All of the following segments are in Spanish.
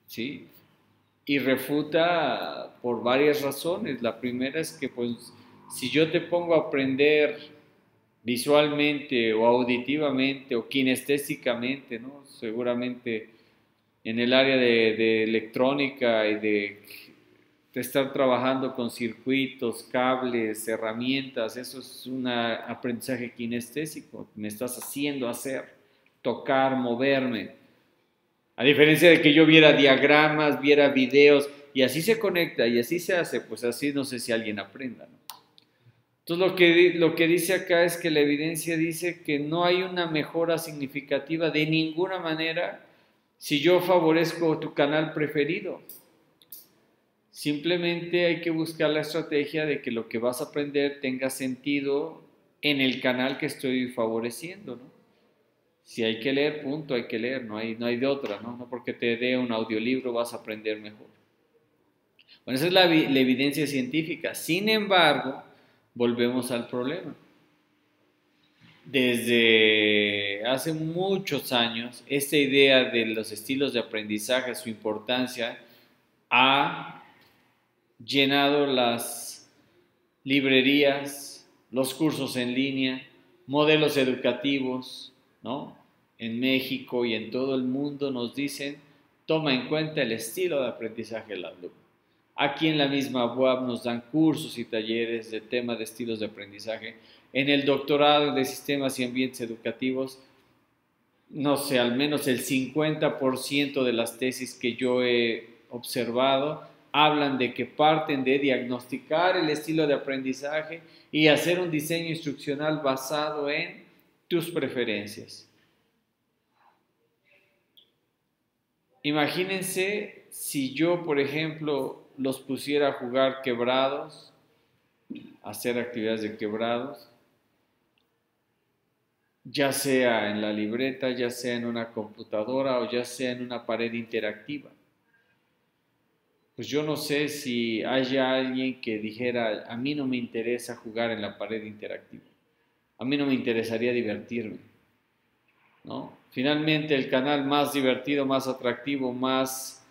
¿sí? Y refuta por varias razones. La primera es que, pues, si yo te pongo a aprender visualmente o auditivamente o kinestésicamente, ¿no? Seguramente en el área de electrónica y de estar trabajando con circuitos, cables, herramientas, eso es un aprendizaje kinestésico, me estás haciendo hacer, tocar, moverme. A diferencia de que yo viera diagramas, viera videos y así se conecta y así se hace, pues así no sé si alguien aprenda, ¿no? Entonces lo que dice acá es que la evidencia dice que no hay una mejora significativa de ninguna manera si yo favorezco tu canal preferido. Simplemente hay que buscar la estrategia de que lo que vas a aprender tenga sentido en el canal que estoy favoreciendo, ¿no? Si hay que leer, punto, hay que leer, no hay de otra, ¿no? No porque te dé un audiolibro vas a aprender mejor. Bueno, esa es la evidencia científica. Sin embargo, volvemos al problema. Desde hace muchos años, esta idea de los estilos de aprendizaje, su importancia, ha llenado las librerías, los cursos en línea, modelos educativos, ¿no? En México y en todo el mundo nos dicen, toma en cuenta el estilo de aprendizaje del alumno. Aquí en la misma UAB nos dan cursos y talleres de temas de estilos de aprendizaje. En el doctorado de sistemas y ambientes educativos, no sé, al menos el 50% de las tesis que yo he observado hablan de que parten de diagnosticar el estilo de aprendizaje y hacer un diseño instruccional basado en tus preferencias. Imagínense si yo, por ejemplo, los pusiera a jugar quebrados, a hacer actividades de quebrados, ya sea en la libreta, ya sea en una computadora o ya sea en una pared interactiva. Pues yo no sé si haya alguien que dijera, a mí no me interesa jugar en la pared interactiva, a mí no me interesaría divertirme, ¿no? Finalmente el canal más divertido, más atractivo, más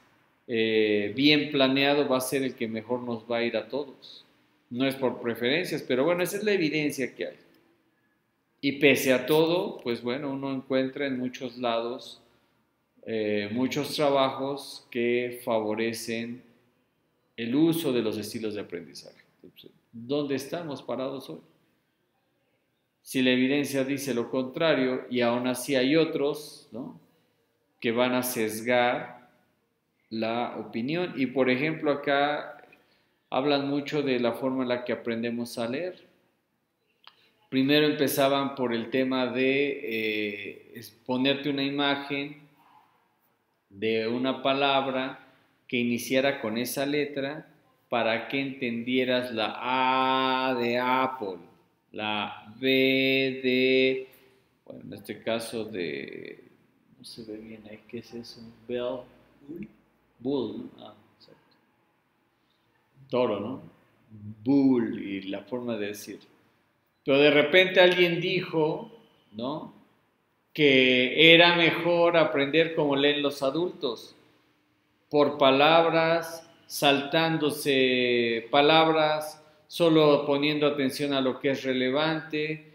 bien planeado va a ser el que mejor nos va a ir a todos. No es por preferencias, pero bueno, esa es la evidencia que hay. Y pese a todo, pues bueno, uno encuentra en muchos lados muchos trabajos que favorecen el uso de los estilos de aprendizaje. ¿Dónde estamos parados hoy? Si la evidencia dice lo contrario y aún así hay otros, ¿no?, que van a sesgar la opinión. Y por ejemplo acá hablan mucho de la forma en la que aprendemos a leer. Primero empezaban por el tema de ponerte una imagen de una palabra que iniciara con esa letra para que entendieras la A de Apple, la B de, bueno, en este caso de, no se ve bien ahí, ¿qué es eso? Bell, Bull, ¿no? Exacto. Toro, ¿no? Bull, y la forma de decir. Pero de repente alguien dijo, ¿no?, que era mejor aprender como leen los adultos, por palabras, saltándose palabras, solo poniendo atención a lo que es relevante.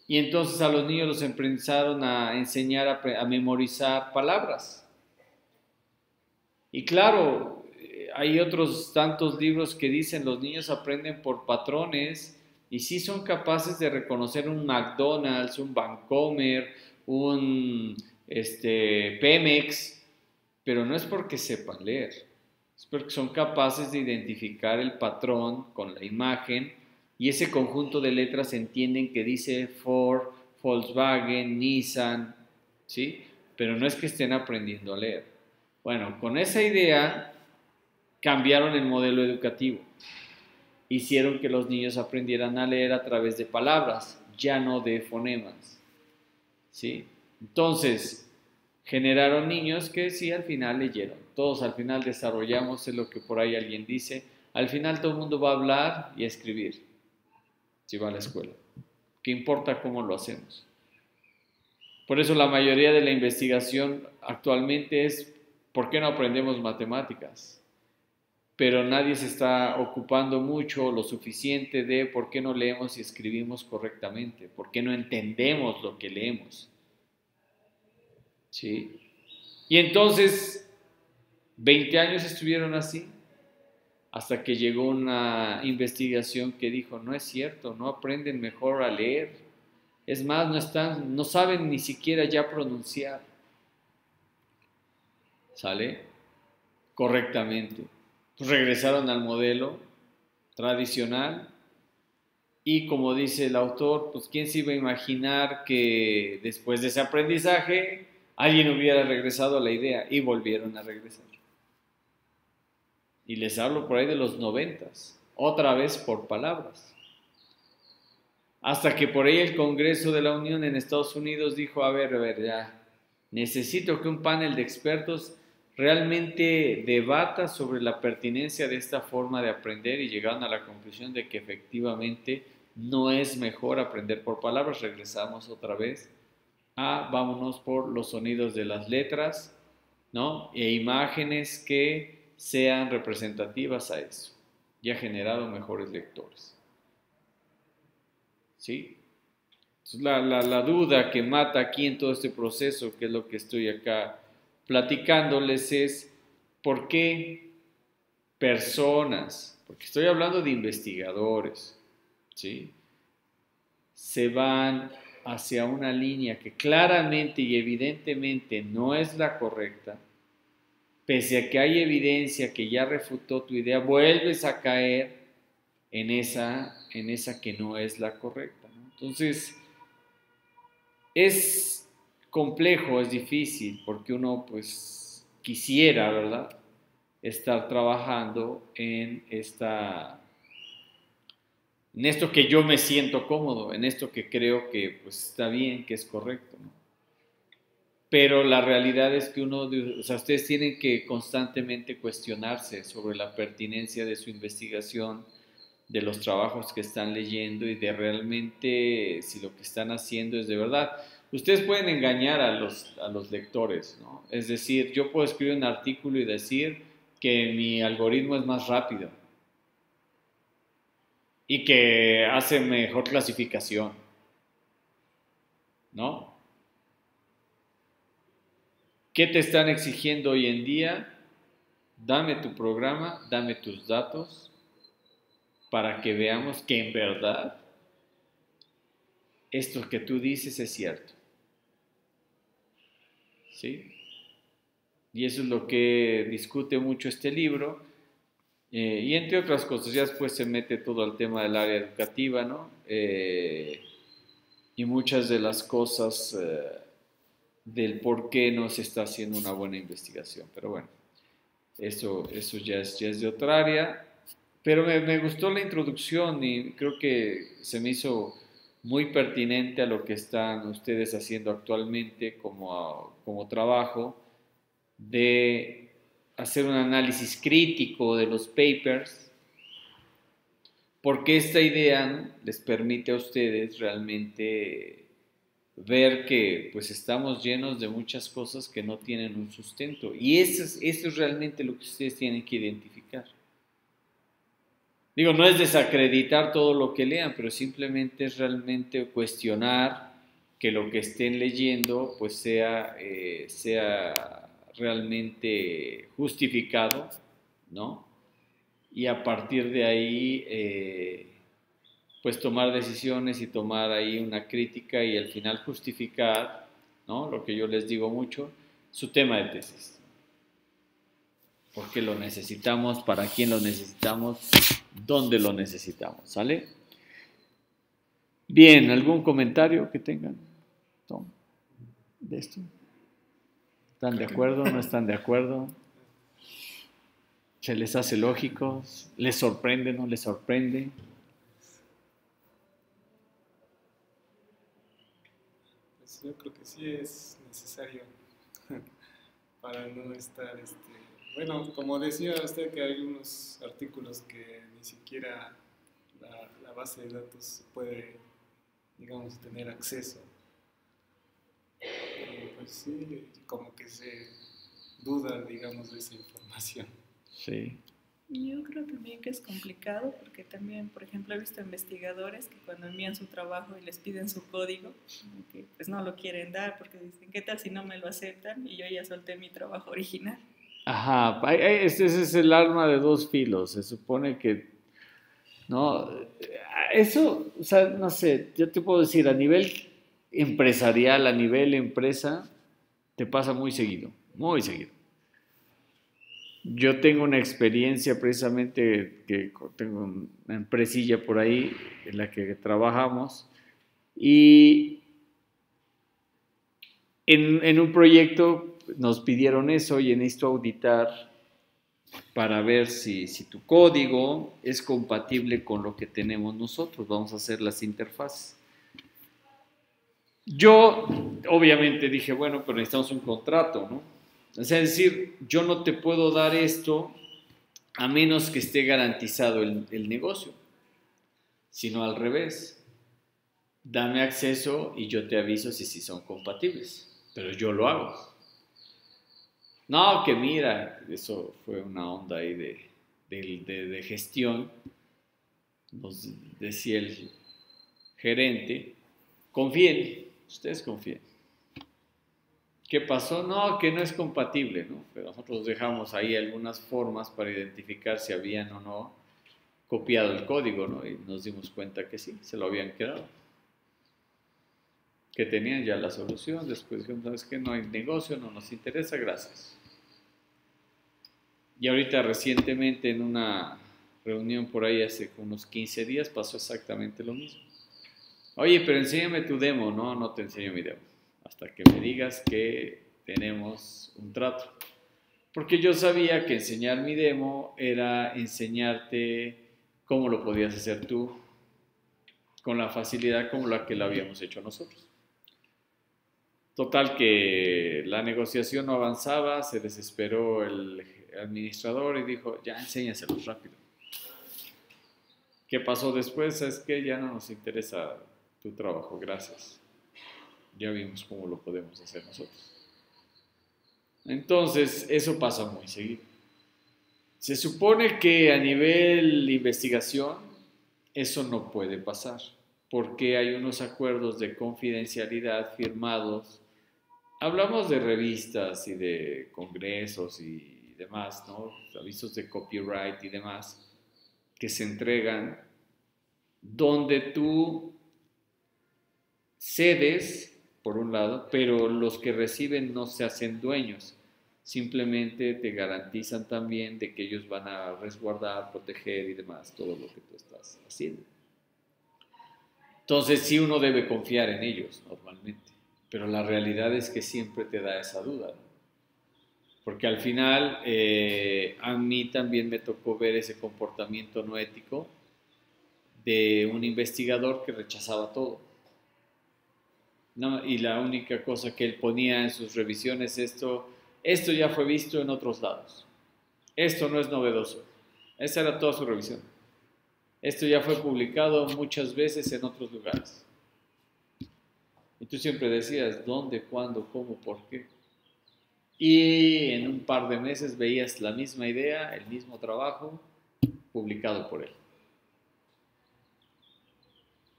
Y entonces a los niños los empezaron a enseñar a memorizar palabras. Y claro, hay otros tantos libros que dicen los niños aprenden por patrones y sí son capaces de reconocer un McDonald's, un Vancomer, un Pemex, pero no es porque sepan leer, es porque son capaces de identificar el patrón con la imagen y ese conjunto de letras entienden que dice Ford, Volkswagen, Nissan, ¿sí? Pero no es que estén aprendiendo a leer. Bueno, con esa idea cambiaron el modelo educativo. Hicieron que los niños aprendieran a leer a través de palabras, ya no de fonemas, ¿sí? Entonces, generaron niños que sí al final leyeron. Todos al final desarrollamos, es lo que por ahí alguien dice, al final todo el mundo va a hablar y a escribir si va a la escuela. ¿Qué importa cómo lo hacemos? Por eso la mayoría de la investigación actualmente es ¿por qué no aprendemos matemáticas? Pero nadie se está ocupando mucho o lo suficiente de por qué no leemos y escribimos correctamente, por qué no entendemos lo que leemos. ¿Sí? Y entonces, 20 años estuvieron así, hasta que llegó una investigación que dijo, no es cierto, no aprenden mejor a leer. Es más, no saben ni siquiera ya pronunciar. ¿Sale? Correctamente. Pues regresaron al modelo tradicional y como dice el autor, pues quién se iba a imaginar que después de ese aprendizaje alguien hubiera regresado a la idea y volvieron a regresar. Y les hablo por ahí de los 90s, otra vez por palabras. Hasta que por ahí el Congreso de la Unión en Estados Unidos dijo, a ver, ya, necesito que un panel de expertos realmente debata sobre la pertinencia de esta forma de aprender y llegaron a la conclusión de que efectivamente no es mejor aprender por palabras. Regresamos otra vez vámonos por los sonidos de las letras, ¿no? E imágenes que sean representativas a eso. Y ha generado mejores lectores. ¿Sí? Entonces, la duda que mata aquí en todo este proceso, que es lo que estoy acá platicándoles, es ¿por qué personas, porque estoy hablando de investigadores, ¿sí? Se van hacia una línea que claramente y evidentemente no es la correcta, pese a que hay evidencia que ya refutó tu idea, vuelves a caer en esa que no es la correcta, ¿no? Entonces, es complejo, es difícil, porque uno pues quisiera, ¿verdad?, estar trabajando en esto que yo me siento cómodo, en esto que creo que pues está bien, que es correcto, ¿no? Pero la realidad es que ustedes tienen que constantemente cuestionarse sobre la pertinencia de su investigación, de los trabajos que están leyendo y de realmente si lo que están haciendo es de verdad. Ustedes pueden engañar a los lectores, ¿no? Es decir, yo puedo escribir un artículo y decir que mi algoritmo es más rápido y que hace mejor clasificación, ¿no? ¿Qué te están exigiendo hoy en día? Dame tu programa, dame tus datos para que veamos que en verdad esto que tú dices es cierto. ¿Sí? Y eso es lo que discute mucho este libro. Y entre otras cosas, ya después se mete todo el tema del área educativa, ¿no? Y muchas de las cosas del por qué no se está haciendo una buena investigación. Pero bueno, eso ya es de otra área. Pero me gustó la introducción y creo que se me hizo muy pertinente a lo que están ustedes haciendo actualmente como trabajo, de hacer un análisis crítico de los papers, porque esta idea les permite a ustedes realmente ver que pues estamos llenos de muchas cosas que no tienen un sustento, y eso es realmente lo que ustedes tienen que identificar. Digo, no es desacreditar todo lo que lean, pero simplemente es realmente cuestionar que lo que estén leyendo pues sea realmente justificado, ¿no? Y a partir de ahí pues tomar decisiones y tomar ahí una crítica y al final justificar, ¿no?, lo que yo les digo mucho, su tema de tesis. ¿Por qué lo necesitamos? ¿Para quién lo necesitamos? ¿Dónde lo necesitamos? ¿Sale? Bien, ¿algún comentario que tengan, Tom, de esto? ¿Están de acuerdo? ¿No están de acuerdo? ¿Se les hace lógico? ¿Les sorprende? ¿No les sorprende? Pues yo creo que sí es necesario para no estar, bueno, como decía usted, que hay unos artículos que ni siquiera la base de datos puede, digamos, tener acceso. Pues sí, como que duda, digamos, de esa información. Sí. Yo creo también que es complicado porque también, por ejemplo, he visto investigadores que cuando envían su trabajo y les piden su código, que pues no lo quieren dar porque dicen, ¿qué tal si no me lo aceptan? Y yo ya solté mi trabajo original. Ajá, ese es el arma de dos filos. Se supone que, no, eso, o sea, no sé, yo te puedo decir, a nivel empresarial, a nivel empresa, te pasa muy seguido, muy seguido. Yo tengo una experiencia precisamente que tengo una empresilla por ahí en la que trabajamos y en un proyecto nos pidieron eso y necesito auditar para ver si tu código es compatible con lo que tenemos nosotros. Vamos a hacer las interfaces. Yo obviamente dije, bueno, pero necesitamos un contrato, ¿no? O sea, es decir, yo no te puedo dar esto a menos que esté garantizado el negocio, sino al revés. Dame acceso y yo te aviso si son compatibles, pero yo lo hago. No, que mira, eso fue una onda ahí de gestión, nos decía el gerente, confíen, ustedes confíen. ¿Qué pasó? No, que no es compatible, ¿no? Pero nosotros dejamos ahí algunas formas para identificar si habían o no copiado el código, ¿no? Y nos dimos cuenta que sí, se lo habían quedado. Que tenían ya la solución, después dijeron, ¿sabes qué? No hay negocio, no nos interesa, gracias. Y ahorita recientemente en una reunión por ahí hace unos 15 días pasó exactamente lo mismo. Oye, pero enséñame tu demo. No, no te enseño mi demo. Hasta que me digas que tenemos un trato. Porque yo sabía que enseñar mi demo era enseñarte cómo lo podías hacer tú con la facilidad como la que lo habíamos hecho nosotros. Total que la negociación no avanzaba, se desesperó el administrador y dijo, ya enséñaselos rápido. ¿Qué pasó después? Es que ya no nos interesa tu trabajo, gracias. Ya vimos cómo lo podemos hacer nosotros. Entonces, eso pasa muy seguido. Se supone que a nivel investigación eso no puede pasar, porque hay unos acuerdos de confidencialidad firmados. Hablamos de revistas y de congresos y demás, ¿no? Avisos de copyright y demás, que se entregan donde tú cedes, por un lado, pero los que reciben no se hacen dueños. Simplemente te garantizan también de que ellos van a resguardar, proteger y demás todo lo que tú estás haciendo. Entonces sí uno debe confiar en ellos normalmente, pero la realidad es que siempre te da esa duda, ¿no? Porque al final a mí también me tocó ver ese comportamiento no ético de un investigador que rechazaba todo. No, y la única cosa que él ponía en sus revisiones, esto ya fue visto en otros lados. Esto no es novedoso. Esa era toda su revisión. Esto ya fue publicado muchas veces en otros lugares. Y tú siempre decías, ¿dónde, cuándo, cómo, por qué? Y en un par de meses veías la misma idea, el mismo trabajo, publicado por él.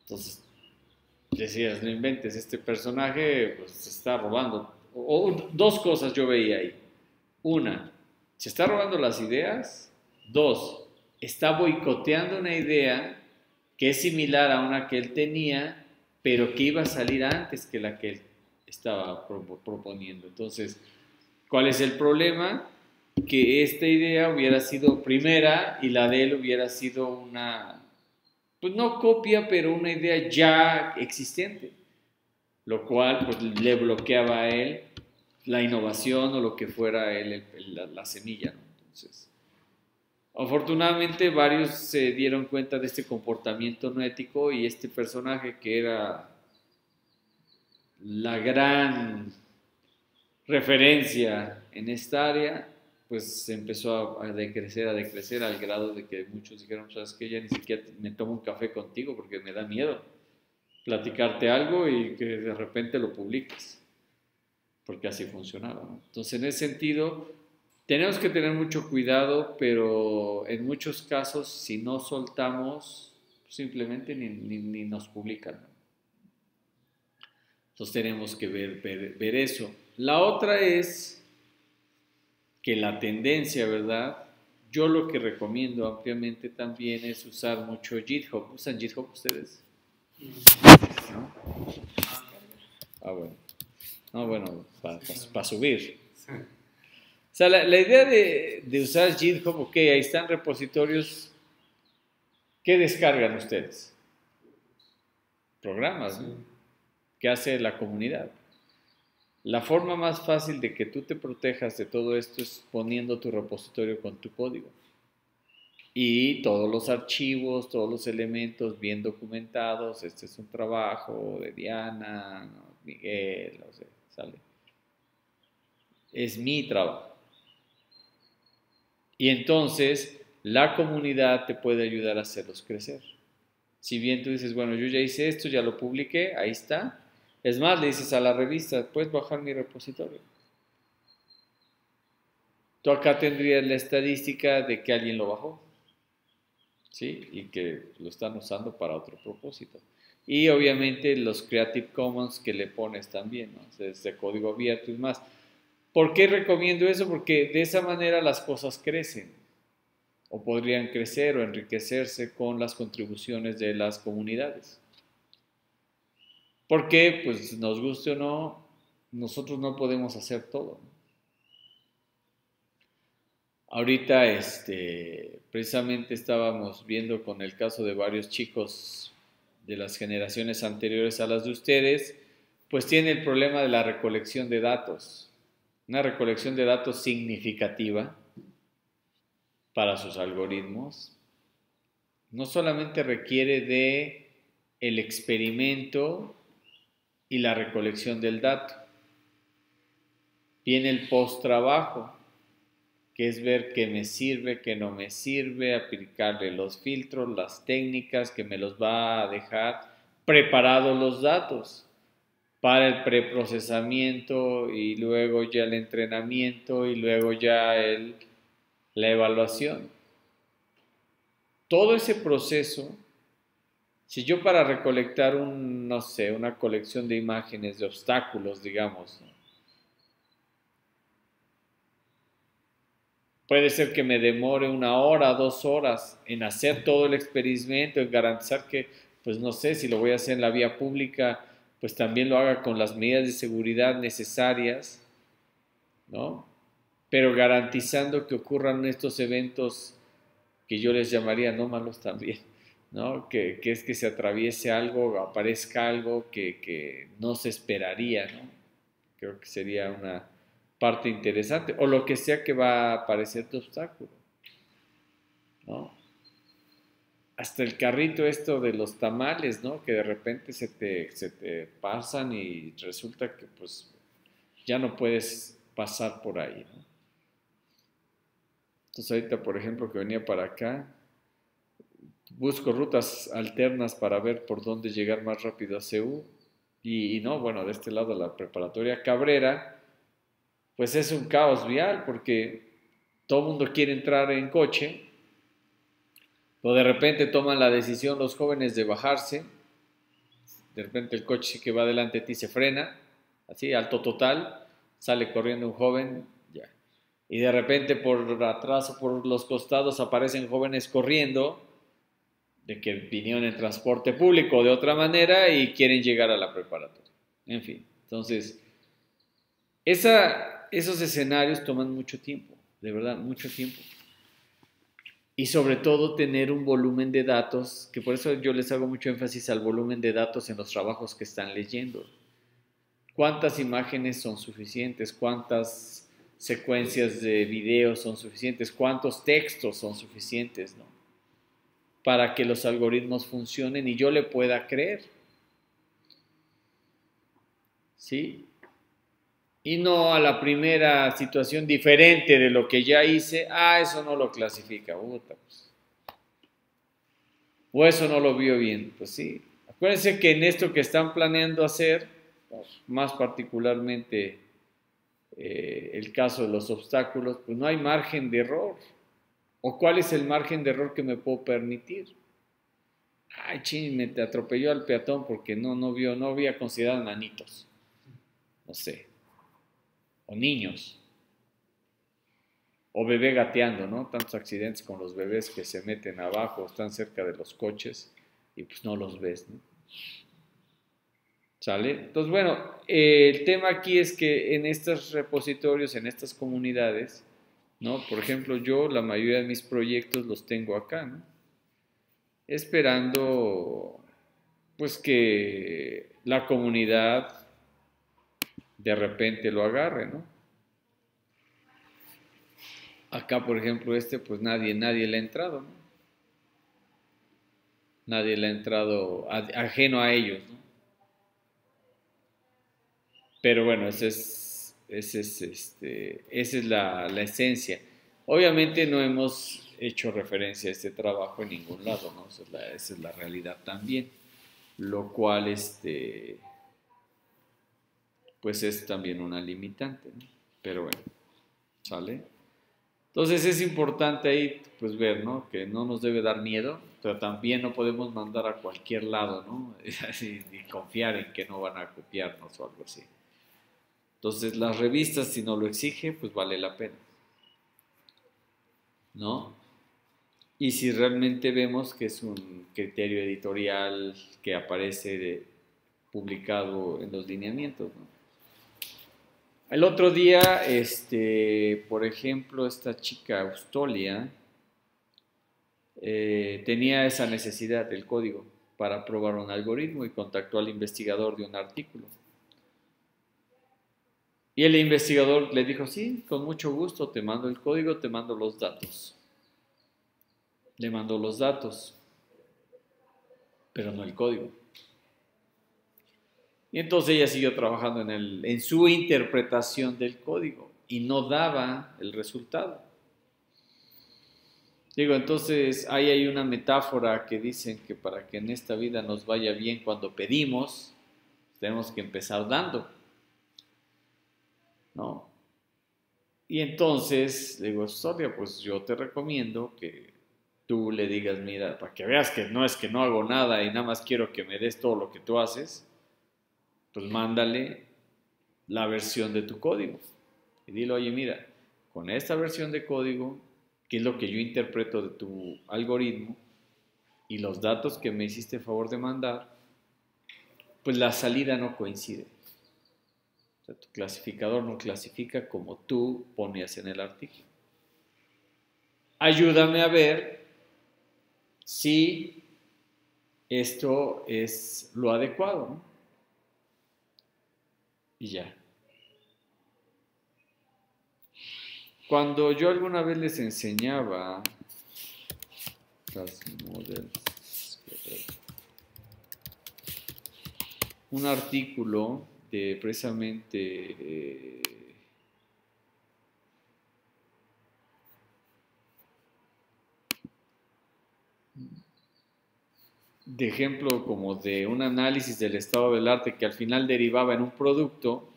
Entonces, decías, no inventes, este personaje pues se está robando. Dos cosas yo veía ahí. Una, se está robando las ideas. Dos, está boicoteando una idea que es similar a una que él tenía, pero que iba a salir antes que la que él estaba proponiendo. Entonces, ¿cuál es el problema? Que esta idea hubiera sido primera y la de él hubiera sido una, pues no copia, pero una idea ya existente, lo cual pues, le bloqueaba a él la innovación o lo que fuera él, la semilla, ¿no? Entonces, afortunadamente varios se dieron cuenta de este comportamiento no ético y este personaje que era la gran referencia en esta área, pues se empezó a decrecer al grado de que muchos dijeron, sabes que ya ni siquiera me tomo un café contigo porque me da miedo platicarte algo y que de repente lo publiques. porque así funcionaba, ¿no? Entonces, en ese sentido, tenemos que tener mucho cuidado, pero en muchos casos, si no soltamos, simplemente ni nos publican, ¿no? Entonces, tenemos que ver eso. La otra es que la tendencia, ¿verdad? Yo lo que recomiendo ampliamente también es usar mucho GitHub. ¿Usan GitHub ustedes? ¿No? Ah, bueno. No, bueno, para subir. O sea, la idea de usar GitHub, ok, ahí están repositorios. ¿Qué descargan ustedes? Programas, ¿no? ¿Qué hace la comunidad? La forma más fácil de que tú te protejas de todo esto es poniendo tu repositorio con tu código. Y todos los archivos, todos los elementos bien documentados. Este es un trabajo de Diana, ¿no? Miguel, no sé, sale. Es mi trabajo. Y entonces la comunidad te puede ayudar a hacerlos crecer. Si bien tú dices, bueno, yo ya hice esto, ya lo publiqué, ahí está. Es más, le dices a la revista, puedes bajar mi repositorio. Tú acá tendrías la estadística de que alguien lo bajó, ¿sí? Y que lo están usando para otro propósito. Y obviamente los Creative Commons que le pones también, ¿no? Es de código abierto y más. ¿Por qué recomiendo eso? Porque de esa manera las cosas crecen, o podrían crecer o enriquecerse con las contribuciones de las comunidades. Porque, pues, nos guste o no, nosotros no podemos hacer todo, ¿no? Ahorita, precisamente estábamos viendo con el caso de varios chicos de las generaciones anteriores a las de ustedes, pues tiene el problema de la recolección de datos. Una recolección de datos significativa para sus algoritmos no solamente requiere de el experimento y la recolección del dato. Viene el post-trabajo, que es ver qué me sirve, qué no me sirve, aplicarle los filtros, las técnicas que me los va a dejar preparados los datos para el preprocesamiento y luego ya el entrenamiento y luego ya la evaluación. Todo ese proceso, si yo para recolectar no sé, una colección de imágenes de obstáculos, digamos, ¿no? Puede ser que me demore 1 hora, 2 horas en hacer todo el experimento, en garantizar que, pues no sé, si lo voy a hacer en la vía pública, pues también lo haga con las medidas de seguridad necesarias, ¿no? Pero garantizando que ocurran estos eventos que yo les llamaría anómalos también, ¿no? Que es que se atraviese algo, aparezca algo que no se esperaría, ¿no? Creo que sería una parte interesante, o lo que sea que va a aparecer tu obstáculo, ¿no? Hasta el carrito esto de los tamales, ¿no? Que de repente se te pasan y resulta que pues ya no puedes pasar por ahí, ¿no? Entonces ahorita, por ejemplo, que venía para acá, busco rutas alternas para ver por dónde llegar más rápido a CEU. Y no, bueno, de este lado la preparatoria Cabrera, pues es un caos vial porque todo el mundo quiere entrar en coche, o de repente toman la decisión los jóvenes de bajarse, de repente el coche que va delante de ti se frena, así, alto total, sale corriendo un joven, ya. Y de repente por atrás o por los costados aparecen jóvenes corriendo, de que vinieron en transporte público o de otra manera y quieren llegar a la preparatoria. En fin, entonces, esos escenarios toman mucho tiempo, de verdad, mucho tiempo. Y sobre todo tener un volumen de datos, que por eso yo les hago mucho énfasis al volumen de datos en los trabajos que están leyendo. ¿Cuántas imágenes son suficientes? ¿Cuántas secuencias de videos son suficientes? ¿Cuántos textos son suficientes, ¿no? Para que los algoritmos funcionen y yo le pueda creer. ¿Sí? Y no a la primera situación diferente de lo que ya hice, eso no lo clasifica, pues. O eso no lo vio bien, pues sí. Acuérdense que en esto que están planeando hacer, más particularmente el caso de los obstáculos, pues no hay margen de error. ¿O cuál es el margen de error que me puedo permitir? Ay, ching, me te atropelló al peatón porque no había considerado nanitos. No sé. O niños. O bebé gateando, ¿no? Tantos accidentes con los bebés que se meten abajo, están cerca de los coches y pues no los ves, ¿no? ¿Sale? Entonces, bueno, el tema aquí es que en estos repositorios, en estas comunidades, ¿no? Por ejemplo, yo la mayoría de mis proyectos los tengo acá, ¿no? Esperando, pues, que la comunidad de repente lo agarre, ¿no? Acá, por ejemplo, pues nadie le ha entrado, ¿no? Nadie le ha entrado ajeno a ellos, ¿no? Pero bueno, esa es la esencia. Obviamente no hemos hecho referencia a este trabajo en ningún lado, ¿no? Esa es la realidad también, lo cual, pues es también una limitante, ¿no? Pero bueno, ¿sale? Entonces es importante ahí, pues ver, ¿no? Que no nos debe dar miedo, pero también no podemos mandar a cualquier lado, ¿no? Y confiar en que no van a copiarnos o algo así. Entonces las revistas, si no lo exige, pues vale la pena, ¿no? Y si realmente vemos que es un criterio editorial que aparece publicado en los lineamientos, ¿no? El otro día, por ejemplo, esta chica Austolia tenía esa necesidad del código para probar un algoritmo y contactó al investigador de un artículo. Y el investigador le dijo, sí, con mucho gusto, te mando el código, te mando los datos. Le mandó los datos, pero no el código. Y entonces ella siguió trabajando en su interpretación del código y no daba el resultado. Digo, entonces ahí hay una metáfora que dicen que para que en esta vida nos vaya bien cuando pedimos, tenemos que empezar dando, ¿no? Y entonces, le digo, Sonia, pues yo te recomiendo que tú le digas, mira, para que veas que no es que no hago nada y nada más quiero que me des todo lo que tú haces, pues mándale la versión de tu código. Y dile, oye, mira, con esta versión de código, que es lo que yo interpreto de tu algoritmo, y los datos que me hiciste favor de mandar, pues la salida no coincide. O sea, tu clasificador no clasifica como tú ponías en el artículo. Ayúdame a ver si esto es lo adecuado, ¿no? Y ya. Cuando yo alguna vez les enseñaba un artículo de precisamente de ejemplo como de un análisis del estado del arte que al final derivaba en un producto.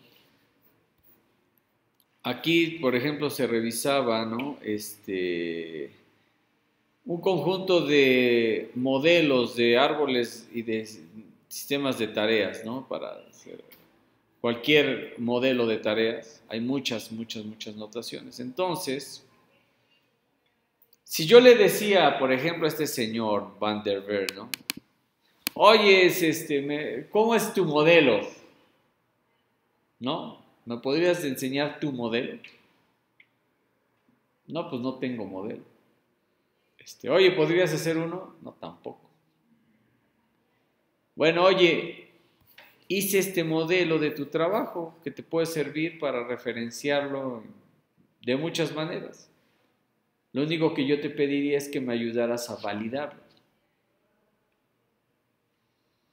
Aquí, por ejemplo, se revisaba, ¿no? Un conjunto de modelos de árboles y de sistemas de tareas, ¿no? Para hacer cualquier modelo de tareas. Hay muchas notaciones. Entonces, si yo le decía, por ejemplo, a este señor Van der Ver, ¿no? Oye, ¿cómo es tu modelo? ¿No? ¿Me podrías enseñar tu modelo? No, pues no tengo modelo. Oye, ¿podrías hacer uno? No, tampoco. Bueno, oye, hice este modelo de tu trabajo que te puede servir para referenciarlo de muchas maneras. Lo único que yo te pediría es que me ayudaras a validarlo.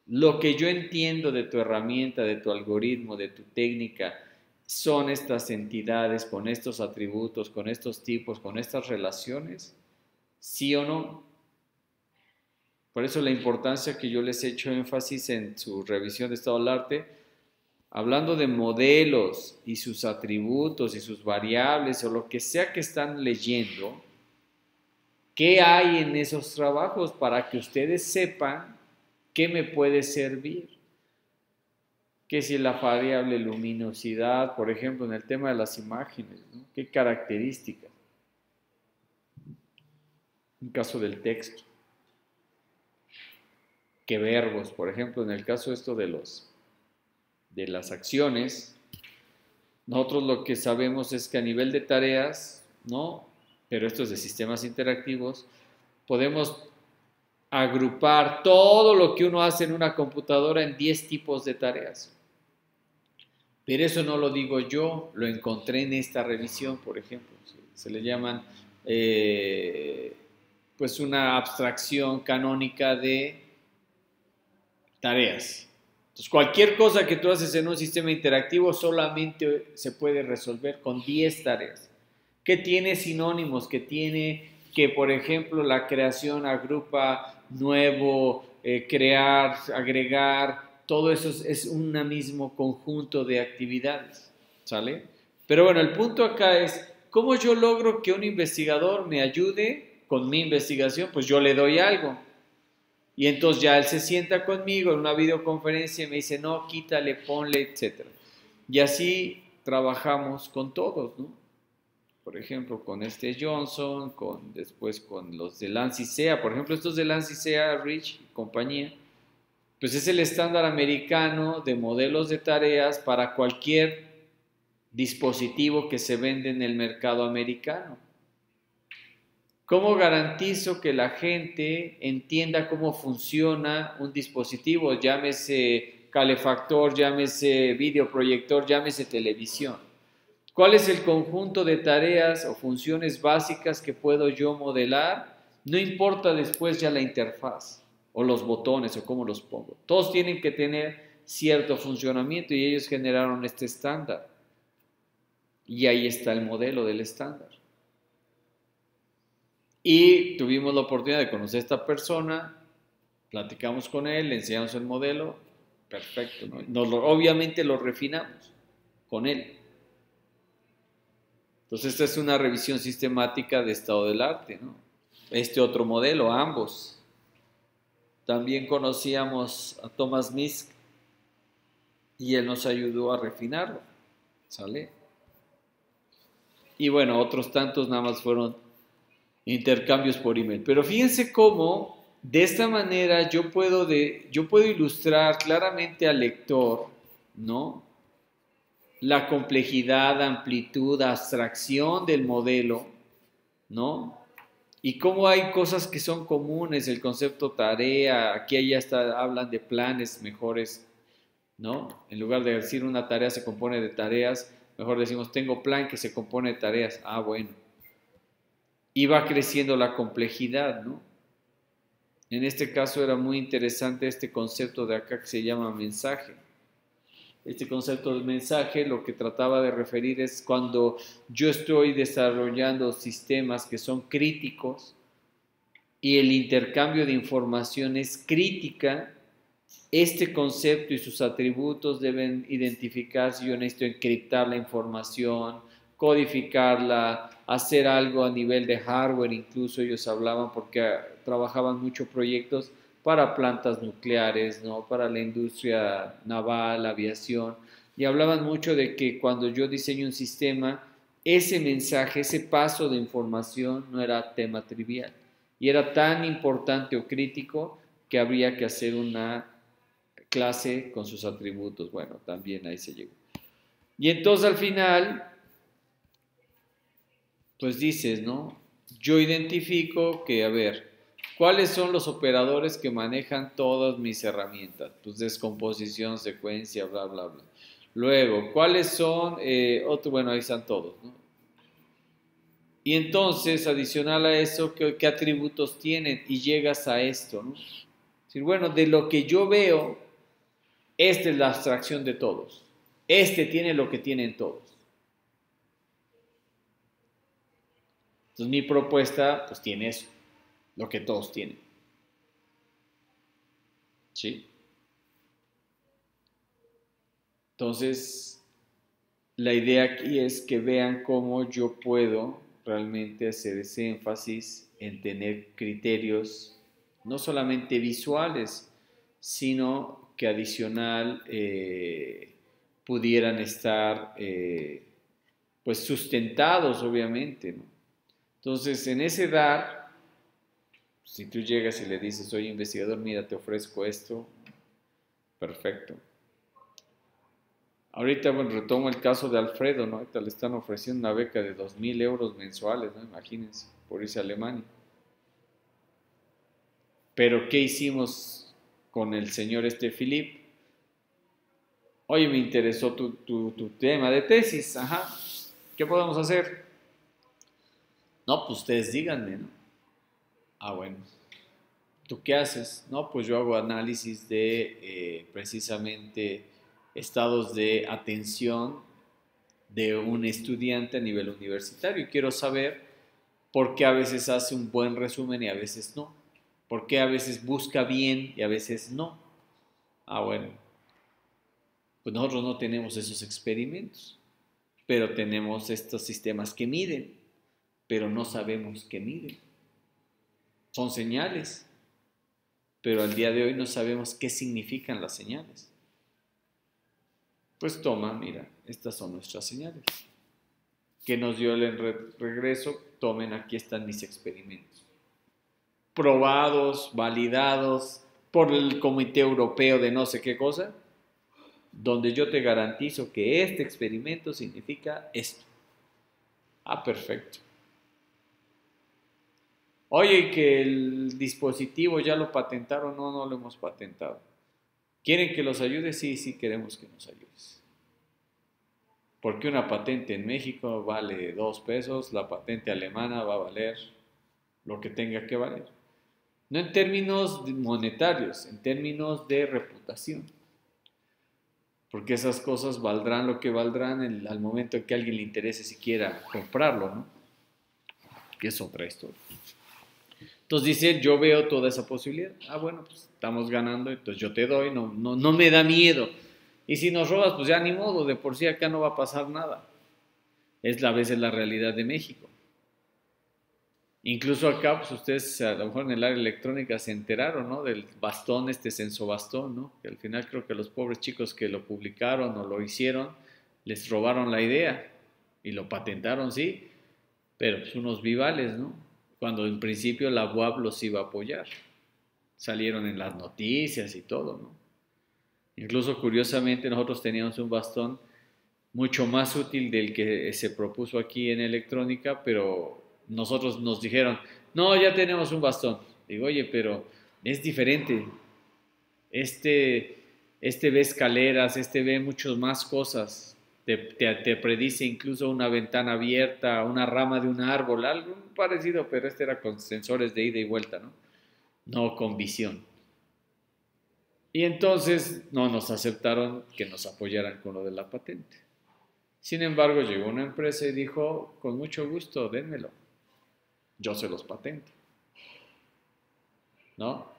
Lo que yo entiendo de tu herramienta, de tu algoritmo, de tu técnica, son estas entidades con estos atributos, con estos tipos, con estas relaciones, ¿sí o no? Por eso la importancia que yo les he hecho énfasis en su revisión de estado del arte, hablando de modelos y sus atributos y sus variables o lo que sea que están leyendo, ¿qué hay en esos trabajos para que ustedes sepan qué me puede servir? ¿Qué si la variable luminosidad, por ejemplo, en el tema de las imágenes, ¿no? ¿Qué características? En caso del texto. ¿Qué verbos? Por ejemplo, en el caso esto de las acciones, nosotros lo que sabemos es que a nivel de tareas, ¿no? Pero esto es de sistemas interactivos, podemos agrupar todo lo que uno hace en una computadora en 10 tipos de tareas. Pero eso no lo digo yo, lo encontré en esta revisión, por ejemplo. Se le llaman pues una abstracción canónica de tareas. Entonces, cualquier cosa que tú haces en un sistema interactivo solamente se puede resolver con 10 tareas. Que tiene sinónimos, que tiene que, por ejemplo, la creación agrupa nuevo, crear, agregar, todo eso es un mismo conjunto de actividades, ¿sale? Pero bueno, el punto acá es, ¿cómo yo logro que un investigador me ayude con mi investigación? Pues yo le doy algo. Y entonces ya él se sienta conmigo en una videoconferencia y me dice, no, quítale, ponle, etc. Y así trabajamos con todos, ¿no? Por ejemplo, con este Johnson, después con los de Lancet, por ejemplo, estos de Lancet, Rich y compañía, pues es el estándar americano de modelos de tareas para cualquier dispositivo que se vende en el mercado americano. ¿Cómo garantizo que la gente entienda cómo funciona un dispositivo? Llámese calefactor, llámese videoproyector, llámese televisión. ¿Cuál es el conjunto de tareas o funciones básicas que puedo yo modelar? No importa después ya la interfaz o los botones o cómo los pongo. Todos tienen que tener cierto funcionamiento y ellos generaron este estándar. Y ahí está el modelo del estándar. Y tuvimos la oportunidad de conocer a esta persona, platicamos con él, le enseñamos el modelo, perfecto, ¿no? Obviamente lo refinamos con él. Entonces esta es una revisión sistemática de estado del arte, ¿no? Este otro modelo, ambos. También conocíamos a Thomas Misk y él nos ayudó a refinarlo, ¿sale? Y bueno, otros tantos nada más fueron intercambios por email. Pero fíjense cómo de esta manera yo puedo ilustrar claramente al lector, ¿no? La complejidad, amplitud, abstracción del modelo, ¿no? Y cómo hay cosas que son comunes, el concepto tarea, aquí ya hablan de planes mejores, ¿no? En lugar de decir una tarea se compone de tareas, mejor decimos tengo plan que se compone de tareas. Ah, bueno. Y va creciendo la complejidad, ¿no? En este caso era muy interesante este concepto de acá que se llama mensaje. Este concepto del mensaje lo que trataba de referir es cuando yo estoy desarrollando sistemas que son críticos y el intercambio de información es crítica, este concepto y sus atributos deben identificarse. Yo necesito encriptar la información, codificarla, hacer algo a nivel de hardware, incluso ellos hablaban porque trabajaban muchos proyectos para plantas nucleares, ¿no? Para la industria naval, aviación, y hablaban mucho de que cuando yo diseño un sistema, ese mensaje, ese paso de información no era tema trivial, y era tan importante o crítico que habría que hacer una clase con sus atributos. Bueno, también ahí se llegó. Y entonces al final, pues dices, ¿no? Yo identifico que, a ver, ¿cuáles son los operadores que manejan todas mis herramientas? Pues descomposición, secuencia, bla, bla, bla. Luego, ¿cuáles son? Bueno, ahí están todos, ¿no? Y entonces, adicional a eso, ¿qué atributos tienen? Y llegas a esto, ¿no? Es decir, bueno, de lo que yo veo, esta es la abstracción de todos. Este tiene lo que tienen todos. Entonces, mi propuesta, pues, tiene eso, lo que todos tienen. ¿Sí? Entonces, la idea aquí es que vean cómo yo puedo realmente hacer ese énfasis en tener criterios no solamente visuales, sino que adicional pudieran estar pues sustentados, obviamente, ¿no? Entonces, en ese dar, si tú llegas y le dices, soy investigador, mira, te ofrezco esto, perfecto. Ahorita, bueno, retomo el caso de Alfredo, ¿no? Ahorita le están ofreciendo una beca de 2.000 euros mensuales, ¿no? Imagínense, por irse a Alemania. Pero, ¿qué hicimos con el señor Philip? Oye, me interesó tu tema de tesis, ajá. ¿Qué podemos hacer? No, pues ustedes díganme, ¿no? Ah, bueno. ¿Tú qué haces? No, pues yo hago análisis de precisamente estados de atención de un estudiante a nivel universitario y quiero saber por qué a veces hace un buen resumen y a veces no. ¿Por qué a veces busca bien y a veces no? Ah, bueno. Pues nosotros no tenemos esos experimentos, pero tenemos estos sistemas que miden, pero no sabemos qué miden. Son señales, pero al día de hoy no sabemos qué significan las señales. Pues toma, mira, estas son nuestras señales. ¿Qué nos dio el regreso? Tomen, aquí están mis experimentos. Probados, validados por el Comité Europeo de no sé qué cosa, donde yo te garantizo que este experimento significa esto. Ah, perfecto. Oye, que el dispositivo ya lo patentaron, no, no lo hemos patentado. ¿Quieren que los ayude? Sí, sí queremos que nos ayudes. Porque una patente en México vale 2 pesos, la patente alemana va a valer lo que tenga que valer. No en términos monetarios, en términos de reputación. Porque esas cosas valdrán lo que valdrán al momento en que a alguien le interese siquiera comprarlo, ¿no? Que es otra historia. Entonces dice, yo veo toda esa posibilidad. Ah, bueno, pues estamos ganando, entonces yo te doy, no me da miedo. Y si nos robas, pues ya ni modo, de por sí acá no va a pasar nada. Es a veces la realidad de México. Incluso acá, pues ustedes a lo mejor en el área electrónica se enteraron, ¿no? Del bastón, este sensobastón, ¿no? Que al final creo que los pobres chicos que lo publicaron o lo hicieron, les robaron la idea y lo patentaron, sí, pero pues unos vivales, ¿no? Cuando en principio la UAP los iba a apoyar. Salieron en las noticias y todo, ¿no? Incluso curiosamente nosotros teníamos un bastón mucho más útil del que se propuso aquí en electrónica, pero nosotros nos dijeron, no, ya tenemos un bastón. Digo, oye, pero es diferente. Este ve escaleras, este ve muchas más cosas. Te predice incluso una ventana abierta, una rama de un árbol, algo parecido, pero este era con sensores de ida y vuelta, ¿no? No con visión. Y entonces no nos aceptaron que nos apoyaran con lo de la patente. Sin embargo, llegó una empresa y dijo, con mucho gusto, dénmelo. Yo se los patento. ¿No?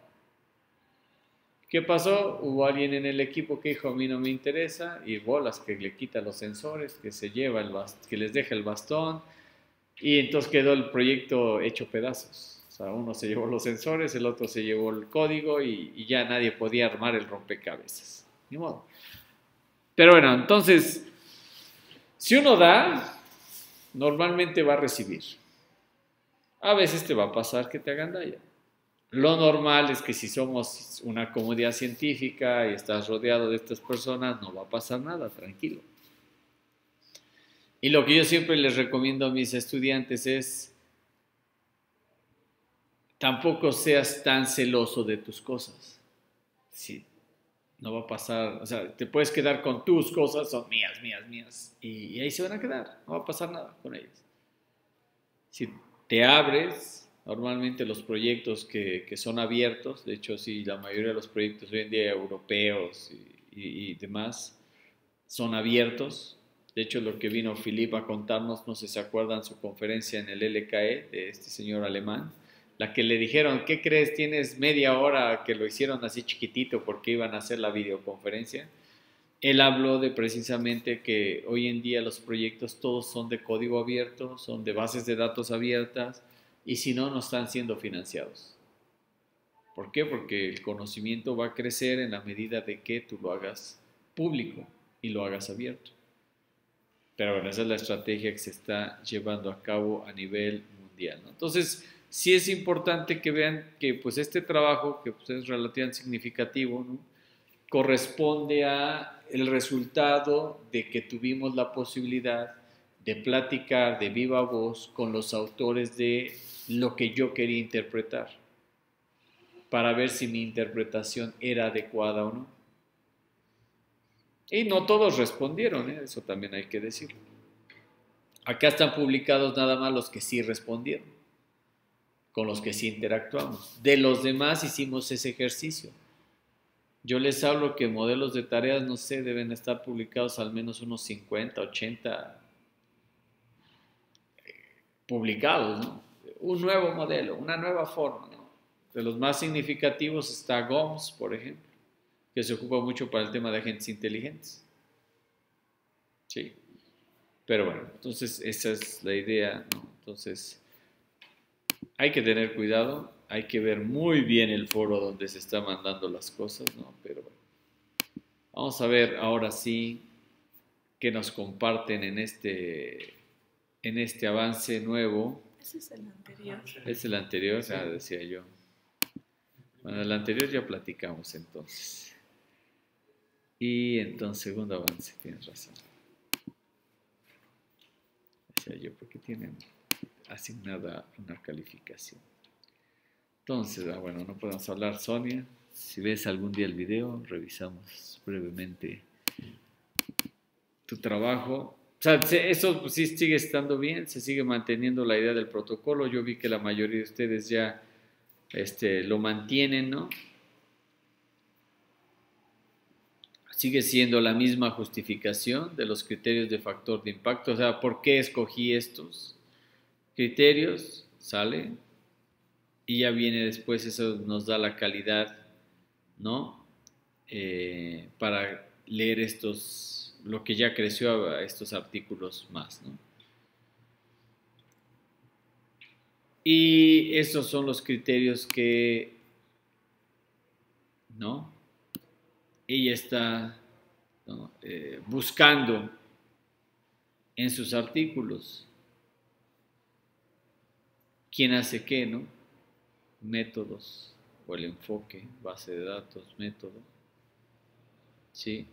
¿Qué pasó? Hubo alguien en el equipo que dijo, a mí no me interesa, y bolas, que le quita los sensores, que se lleva que les deja el bastón, y entonces quedó el proyecto hecho pedazos. O sea, uno se llevó los sensores, el otro se llevó el código, y ya nadie podía armar el rompecabezas. Ni modo. Pero bueno, entonces, si uno da, normalmente va a recibir. A veces te va a pasar que te agandalla. Lo normal es que si somos una comunidad científica y estás rodeado de estas personas, no va a pasar nada, tranquilo. Y lo que yo siempre les recomiendo a mis estudiantes es, tampoco seas tan celoso de tus cosas. Sí, no va a pasar, o sea, te puedes quedar con tus cosas, son mías, mías, mías, y ahí se van a quedar, no va a pasar nada con ellas. Si te abres, normalmente los proyectos que son abiertos, de hecho sí, la mayoría de los proyectos hoy en día europeos y demás son abiertos. De hecho, lo que vino Philip a contarnos, no sé si se acuerdan su conferencia en el LKE de este señor alemán, la que le dijeron, ¿qué crees? Tienes media hora, que lo hicieron así chiquitito porque iban a hacer la videoconferencia. él habló de precisamente que hoy en día los proyectos todos son de código abierto, son de bases de datos abiertas y si no, no están siendo financiados. ¿Por qué? Porque el conocimiento va a crecer en la medida de que tú lo hagas público y lo hagas abierto. Pero bueno, esa es la estrategia que se está llevando a cabo a nivel mundial, ¿no? Entonces, sí es importante que vean que pues este trabajo, que pues, es relativamente significativo, ¿no?, corresponde a el resultado de que tuvimos la posibilidad de platicar de viva voz con los autores de lo que yo quería interpretar, para ver si mi interpretación era adecuada o no. Y no todos respondieron, ¿eh? Eso también hay que decirlo. Acá están publicados nada más los que sí respondieron, con los que sí interactuamos. De los demás hicimos ese ejercicio. Yo les hablo que modelos de tareas, no sé, deben estar publicados al menos unos 50, 80 publicados, ¿no? Un nuevo modelo, una nueva forma, ¿no? De los más significativos está GOMS, por ejemplo, que se ocupa mucho para el tema de agentes inteligentes. Sí. Pero bueno, entonces esa es la idea, ¿no? Entonces, hay que tener cuidado, hay que ver muy bien el foro donde se están mandando las cosas, ¿no? Pero bueno, vamos a ver ahora sí qué nos comparten en este avance nuevo. Ese es el anterior. Es el anterior, sí, decía yo. Bueno, el anterior ya platicamos entonces. Y entonces, segundo avance, tienes razón. Decía yo, porque tienen asignada una calificación. Entonces, bueno, no podemos hablar, Sonia. Si ves algún día el video, revisamos brevemente tu trabajo. O sea, eso pues, sí sigue estando bien, se sigue manteniendo la idea del protocolo. Yo vi que la mayoría de ustedes ya lo mantienen, ¿no? Sigue siendo la misma justificación de los criterios de factor de impacto. O sea, ¿por qué escogí estos criterios? Sale. Y ya viene después, eso nos da la calidad, ¿no? Para leer lo que ya creció a estos artículos más, ¿no? Y esos son los criterios que, ¿no?, ella está, ¿no?, buscando en sus artículos. ¿Quién hace qué, no? Métodos o el enfoque, base de datos, método, ¿sí?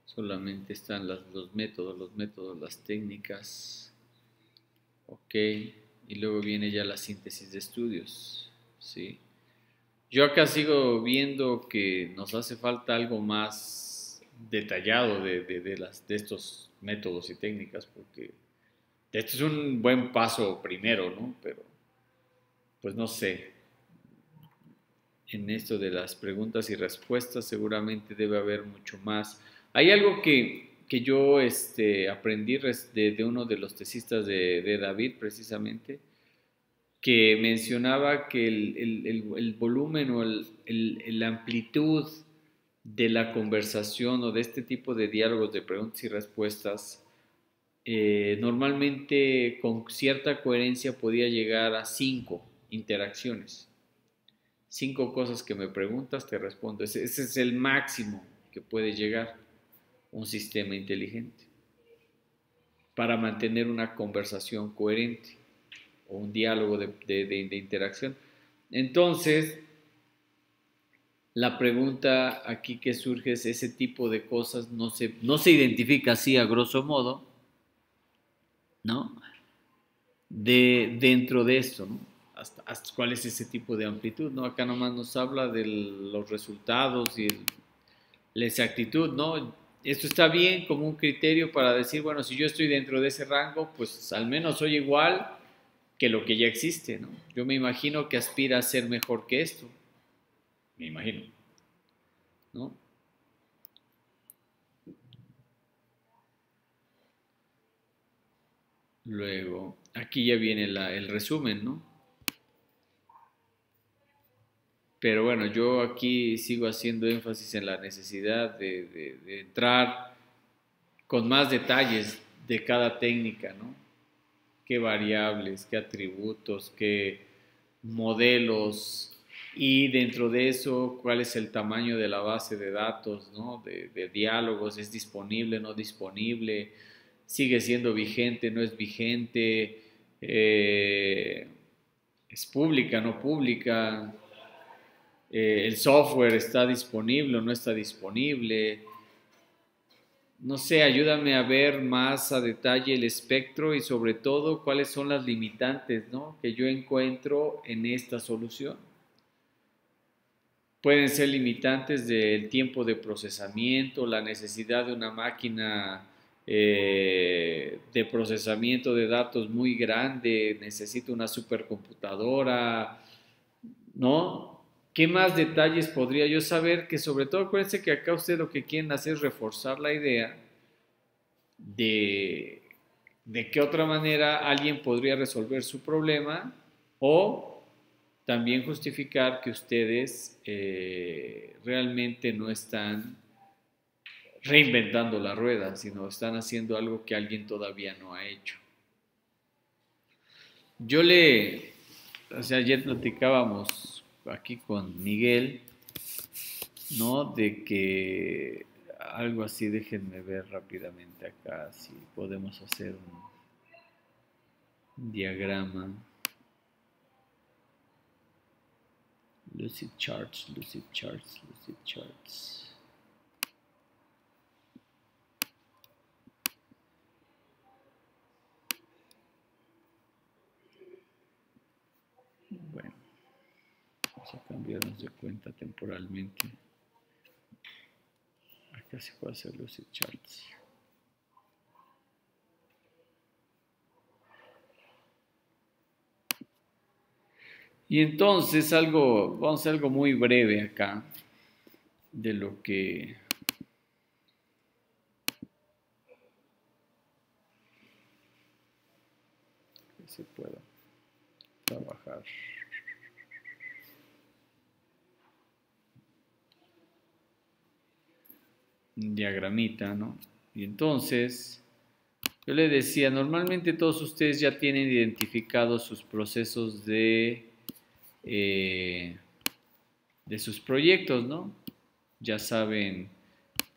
Solamente están los métodos, las técnicas, ok, y luego viene ya la síntesis de estudios, ¿sí? Yo acá sigo viendo que nos hace falta algo más detallado de estos métodos y técnicas, porque esto es un buen paso primero, ¿no? Pero, pues no sé, en esto de las preguntas y respuestas seguramente debe haber mucho más. Hay algo que yo aprendí de uno de los tesistas de David, precisamente, que mencionaba que el volumen o la amplitud de la conversación o de este tipo de diálogos de preguntas y respuestas, normalmente con cierta coherencia podía llegar a 5 interacciones. 5 cosas que me preguntas, te respondo. Ese es el máximo que puede llegar un sistema inteligente para mantener una conversación coherente o un diálogo de interacción. Entonces, la pregunta aquí que surge es: ese tipo de cosas no se identifica así a grosso modo, ¿no? Dentro de esto, ¿no? Hasta cuál es ese tipo de amplitud, ¿no? Acá nomás nos habla de los resultados y la exactitud, ¿no? Esto está bien como un criterio para decir, bueno, si yo estoy dentro de ese rango, pues al menos soy igual que lo que ya existe, ¿no? Yo me imagino que aspira a ser mejor que esto. Me imagino, ¿no? Luego, aquí ya viene el resumen, ¿no? Pero bueno, yo aquí sigo haciendo énfasis en la necesidad de entrar con más detalles de cada técnica, ¿no? Qué variables, qué atributos, qué modelos y dentro de eso, cuál es el tamaño de la base de datos, ¿no? De diálogos, ¿es disponible, no disponible? ¿Sigue siendo vigente, no es vigente? ¿Es pública, no pública? ¿El software está disponible o no está disponible? No sé, ayúdame a ver más a detalle el espectro y sobre todo cuáles son las limitantes, ¿no?, que yo encuentro en esta solución. Pueden ser limitantes del tiempo de procesamiento, la necesidad de una máquina de procesamiento de datos muy grande, necesito una supercomputadora, ¿no? ¿Qué más detalles podría yo saber? Que sobre todo acuérdense que acá ustedes lo que quieren hacer es reforzar la idea de qué otra manera alguien podría resolver su problema o también justificar que ustedes realmente no están reinventando la rueda, sino están haciendo algo que alguien todavía no ha hecho. Ayer platicábamos aquí con Miguel, ¿no? De que algo así, déjenme ver rápidamente acá si podemos hacer un diagrama. Lucid Charts. Bueno, vamos a cambiarnos de cuenta temporalmente. Acá se puede hacer Lucid Charts. Y entonces vamos a hacer algo muy breve acá de lo que se pueda trabajar. Un diagramita, ¿no? Y entonces, yo le decía, normalmente todos ustedes ya tienen identificados sus procesos de sus proyectos, ¿no? Ya saben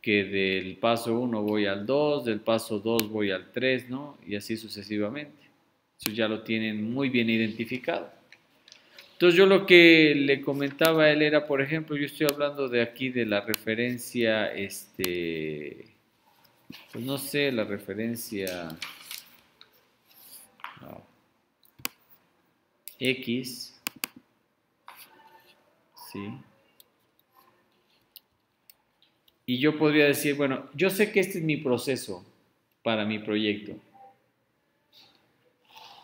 que del paso 1 voy al 2, del paso 2 voy al 3, ¿no? Y así sucesivamente. Eso ya lo tienen muy bien identificado. Entonces yo lo que le comentaba a él era, por ejemplo, yo estoy hablando de aquí de la referencia, pues no sé, la referencia X, ¿sí? Y yo podría decir, bueno, yo sé que este es mi proceso para mi proyecto.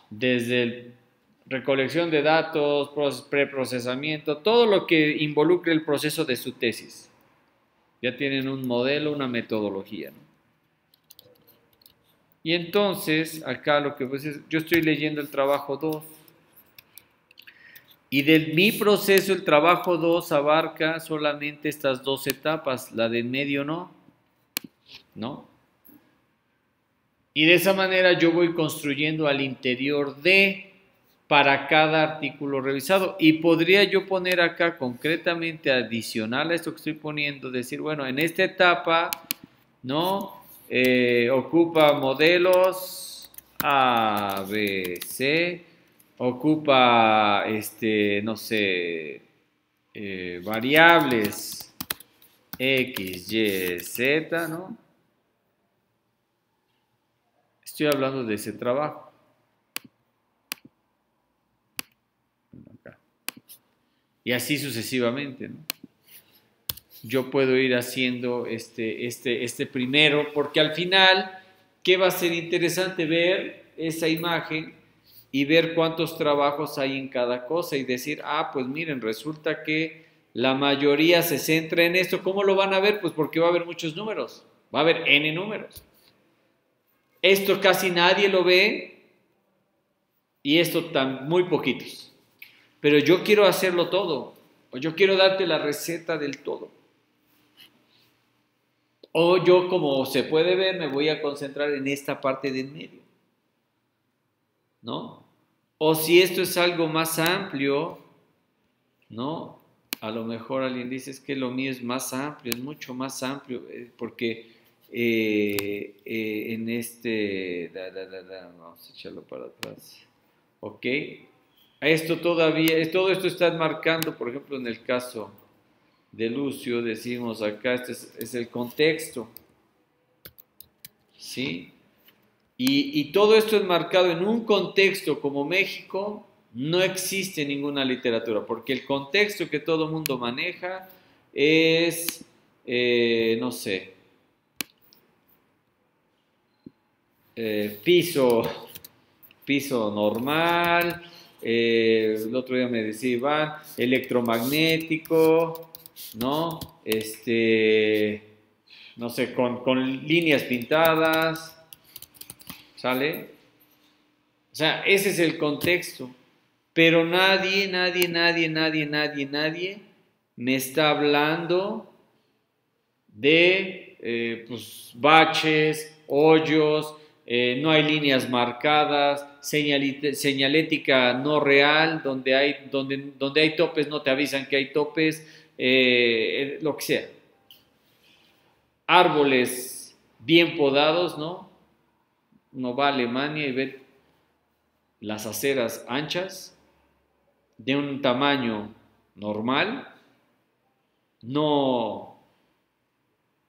Desde recolección de datos, preprocesamiento, todo lo que involucre el proceso de su tesis. Ya tienen un modelo, una metodología, ¿no? Y entonces, acá lo que pues es, yo estoy leyendo el trabajo 2. Y de mi proceso, el trabajo 2 abarca solamente estas dos etapas, la de en medio no. Y de esa manera yo voy construyendo al interior para cada artículo revisado. Y podría yo poner acá concretamente adicional a esto que estoy poniendo, decir, bueno, en esta etapa, ¿no? Ocupa modelos A, B, C, ocupa, no sé, variables X, Y, Z, ¿no? Estoy hablando de ese trabajo. Acá. Y así sucesivamente, ¿no? Yo puedo ir haciendo este primero, porque al final, ¿qué va a ser interesante? Ver esa imagen y ver cuántos trabajos hay en cada cosa y decir, pues miren, resulta que la mayoría se centra en esto. ¿Cómo lo van a ver? Pues porque va a haber muchos números, va a haber N números. Esto casi nadie lo ve Y esto muy poquitos. Pero yo quiero hacerlo todo. O yo quiero darte la receta del todo. O yo, como se puede ver, me voy a concentrar en esta parte del medio, ¿no? O si esto es algo más amplio, ¿no? A lo mejor alguien dice, es que lo mío es más amplio, es mucho más amplio, porque en vamos a echarlo para atrás, ¿ok? Todo esto está marcando, por ejemplo, en el caso de Lucio, decimos acá, este es el contexto, ¿sí? Y todo esto enmarcado en un contexto como México, no existe ninguna literatura, porque el contexto que todo el mundo maneja es, no sé, piso normal, el otro día me decía Iván, electromagnético, ¿no? No sé, con líneas pintadas, ¿sale? O sea, ese es el contexto. Pero nadie me está hablando de pues, baches, hoyos, no hay líneas marcadas, señalética no real, donde hay topes no te avisan que hay topes, lo que sea. Árboles bien podados, ¿no? Uno va a Alemania y ve las aceras anchas, de un tamaño normal, no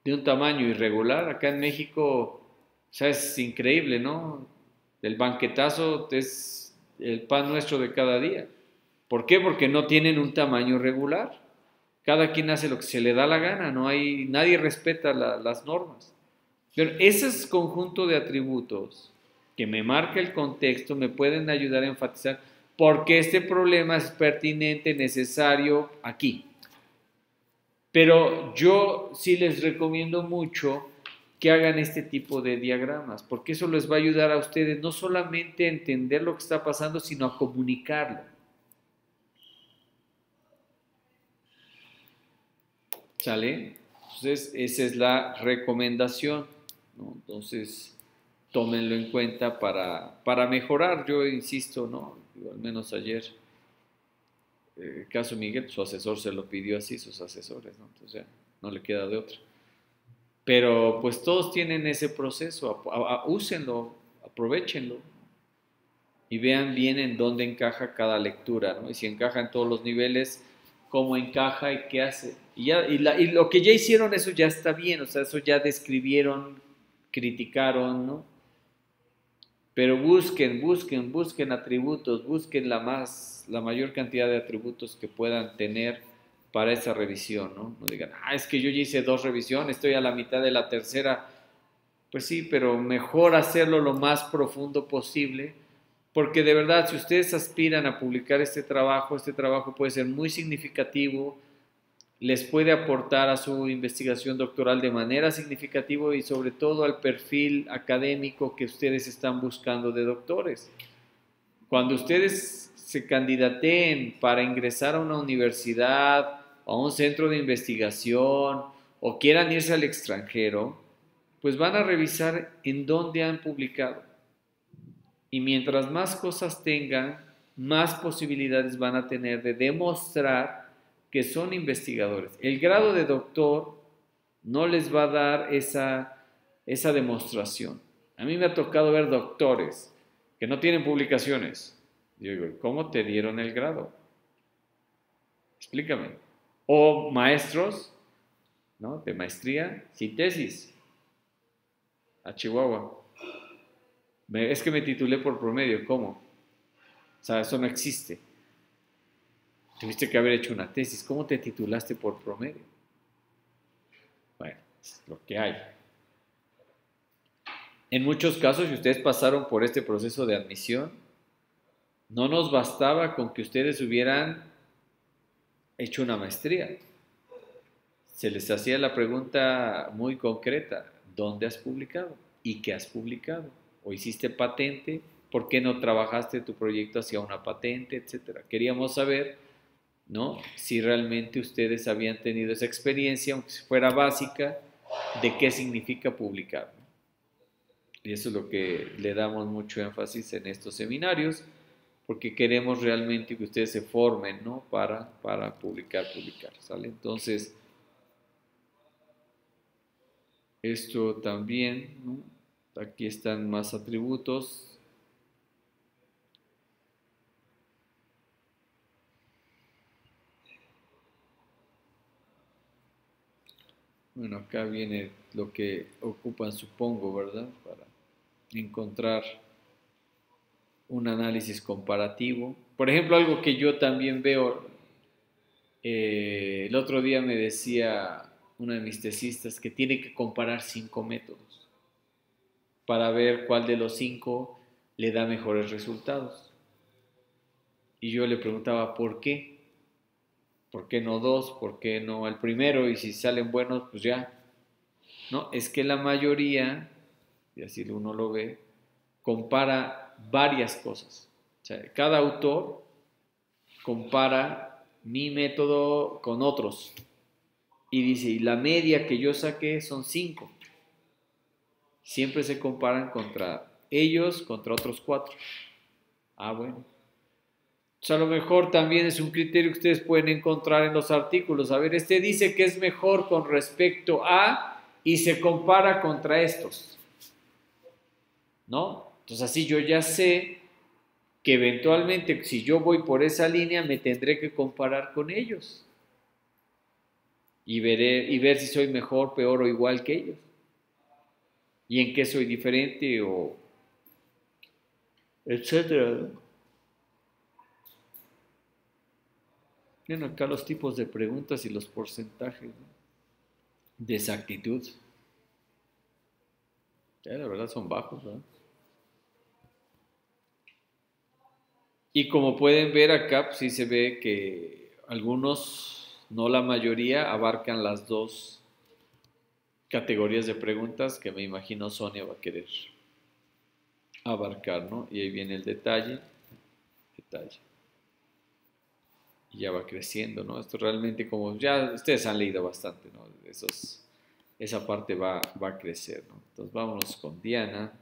de un tamaño irregular. Acá en México, o sea, es increíble, ¿no? El banquetazo es el pan nuestro de cada día. ¿Por qué? Porque no tienen un tamaño regular. Cada quien hace lo que se le da la gana, nadie respeta las normas. Pero ese conjunto de atributos que me marca el contexto me pueden ayudar a enfatizar por qué este problema es pertinente, necesario aquí. Pero yo sí les recomiendo mucho que hagan este tipo de diagramas, porque eso les va a ayudar a ustedes no solamente a entender lo que está pasando, sino a comunicarlo. ¿Sale? Entonces, esa es la recomendación, ¿no? Entonces, tómenlo en cuenta para mejorar. Yo insisto, ¿no? Al menos ayer, el caso Miguel, su asesor se lo pidió así, sus asesores, ¿no? Entonces ya no le queda de otra. Pero pues todos tienen ese proceso, úsenlo, aprovechenlo y vean bien en dónde encaja cada lectura, ¿no? Y si encaja en todos los niveles, cómo encaja y qué hace. Y lo que ya hicieron, eso ya está bien, o sea, eso ya describieron, criticaron, ¿no? Pero busquen atributos, busquen la mayor cantidad de atributos que puedan tener para esa revisión, ¿no? No digan, es que yo ya hice 2 revisiones, estoy a la mitad de la tercera. Pues sí, pero mejor hacerlo lo más profundo posible, porque de verdad, si ustedes aspiran a publicar este trabajo puede ser muy significativo, les puede aportar a su investigación doctoral de manera significativa y sobre todo al perfil académico que ustedes están buscando de doctores. Cuando ustedes se candidateen para ingresar a una universidad, a un centro de investigación o quieran irse al extranjero, pues van a revisar en dónde han publicado. Y mientras más cosas tengan, más posibilidades van a tener de demostrar que son investigadores. El grado de doctor no les va a dar esa demostración. A mí me ha tocado ver doctores que no tienen publicaciones. Yo digo, ¿cómo te dieron el grado? Explícame. O maestros, ¿no? De maestría sin tesis. A Chihuahua. Es que me titulé por promedio. ¿Cómo? O sea, eso no existe. Tuviste que haber hecho una tesis. ¿Cómo te titulaste por promedio? Bueno, es lo que hay. En muchos casos, si ustedes pasaron por este proceso de admisión, no nos bastaba con que ustedes hubieran hecho una maestría. Se les hacía la pregunta muy concreta, ¿dónde has publicado? ¿Y qué has publicado? ¿O hiciste patente? ¿Por qué no trabajaste tu proyecto hacia una patente, etcétera? Queríamos saber, ¿no? Si realmente ustedes habían tenido esa experiencia, aunque fuera básica, de qué significa publicar, ¿no? Y eso es lo que le damos mucho énfasis en estos seminarios, porque queremos realmente que ustedes se formen, ¿no? Para publicar, ¿sale? Entonces, esto también, ¿no? Aquí están más atributos. Bueno, acá viene lo que ocupan, supongo, ¿verdad? Para encontrar un análisis comparativo. Por ejemplo, algo que yo también veo, el otro día me decía una de mis tesistas que tiene que comparar 5 métodos para ver cuál de los 5 le da mejores resultados. Y yo le preguntaba, ¿por qué? ¿Por qué no 2? ¿Por qué no el primero? Y si salen buenos, pues ya. No, es que la mayoría, y así uno lo ve, compara varias cosas. O sea, cada autor compara mi método con otros y dice, y la media que yo saqué son 5. Siempre se comparan contra ellos, contra otros 4. Ah, bueno. O sea, a lo mejor también es un criterio que ustedes pueden encontrar en los artículos. A ver, este dice que es mejor con respecto a y se compara contra estos, ¿no? Entonces así yo ya sé que eventualmente si yo voy por esa línea me tendré que comparar con ellos y ver si soy mejor, peor o igual que ellos y en qué soy diferente o etcétera, ¿no? Miren acá los tipos de preguntas y los porcentajes, ¿no? De exactitud. Ya, la verdad son bajos, ¿verdad? Y como pueden ver acá, pues sí se ve que algunos, no la mayoría, abarcan las dos categorías de preguntas que me imagino Sonia va a querer abarcar, ¿no? Y ahí viene el detalle. Y ya va creciendo, ¿no? Esto realmente, como ya ustedes han leído bastante, ¿no? Esa parte va a crecer, ¿no? Entonces vámonos con Diana.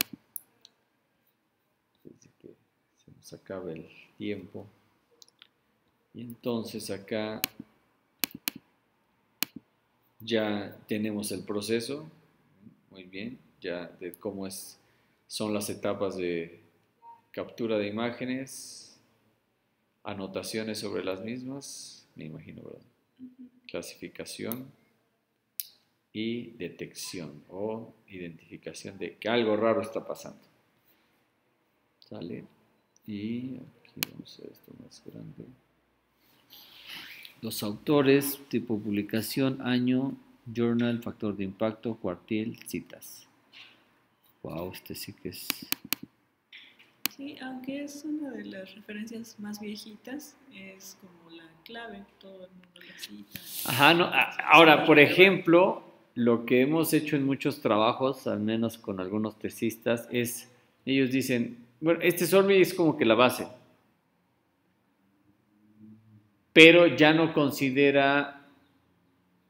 Desde que se nos acabe el tiempo. Y entonces acá ya tenemos el proceso, muy bien, ya de cómo son las etapas de captura de imágenes, anotaciones sobre las mismas, me imagino, ¿verdad? Clasificación y detección o identificación de que algo raro está pasando. ¿Sale? Y aquí vamos a hacer esto más grande. Los autores, tipo publicación, año, journal, factor de impacto, cuartil, citas. Wow, este sí que es... Sí, aunque es una de las referencias más viejitas, es como la clave, todo el mundo la cita. Ajá, no, ahora, por ejemplo, lo que hemos hecho en muchos trabajos, al menos con algunos tesistas, es, ellos dicen, bueno, este survey es como que la base, pero ya no considera,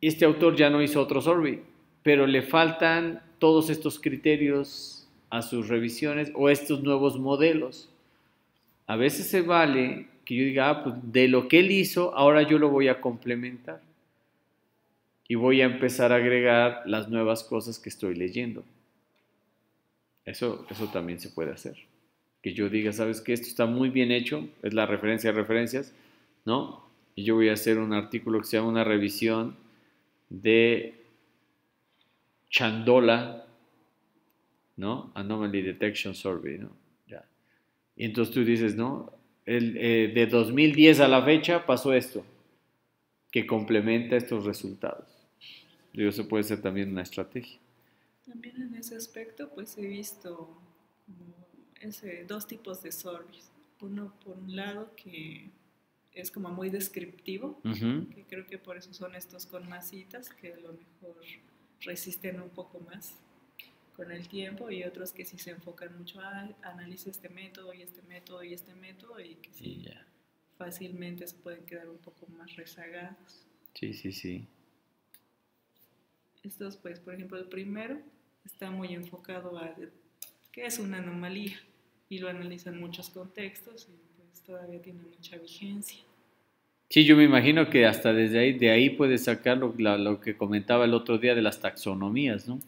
este autor ya no hizo otro survey, pero le faltan todos estos criterios a sus revisiones o estos nuevos modelos. A veces se vale que yo diga, pues de lo que él hizo, ahora yo lo voy a complementar y voy a empezar a agregar las nuevas cosas que estoy leyendo. Eso también se puede hacer. Que yo diga, ¿sabes qué? Esto está muy bien hecho, es la referencia de referencias, ¿no? Y yo voy a hacer un artículo que se llama una revisión de Chandola, ¿no? Anomaly Detection Survey, ¿no? Ya. Y entonces tú dices, ¿no? De 2010 a la fecha pasó esto, que complementa estos resultados. Y eso puede ser también una estrategia. También en ese aspecto, pues he visto dos tipos de surveys. Uno, por un lado, que es como muy descriptivo, que creo que por eso son estos con más citas, que a lo mejor resisten un poco más con el tiempo, y otros que sí se enfocan mucho a analiza este método y este método y este método, y que sí fácilmente se pueden quedar un poco más rezagados. Sí, sí, sí. Estos, pues, por ejemplo, el primero está muy enfocado a qué es una anomalía, y lo analizan muchos contextos y pues todavía tiene mucha vigencia. Sí, yo me imagino que hasta de ahí puedes sacar lo que comentaba el otro día de las taxonomías, ¿no?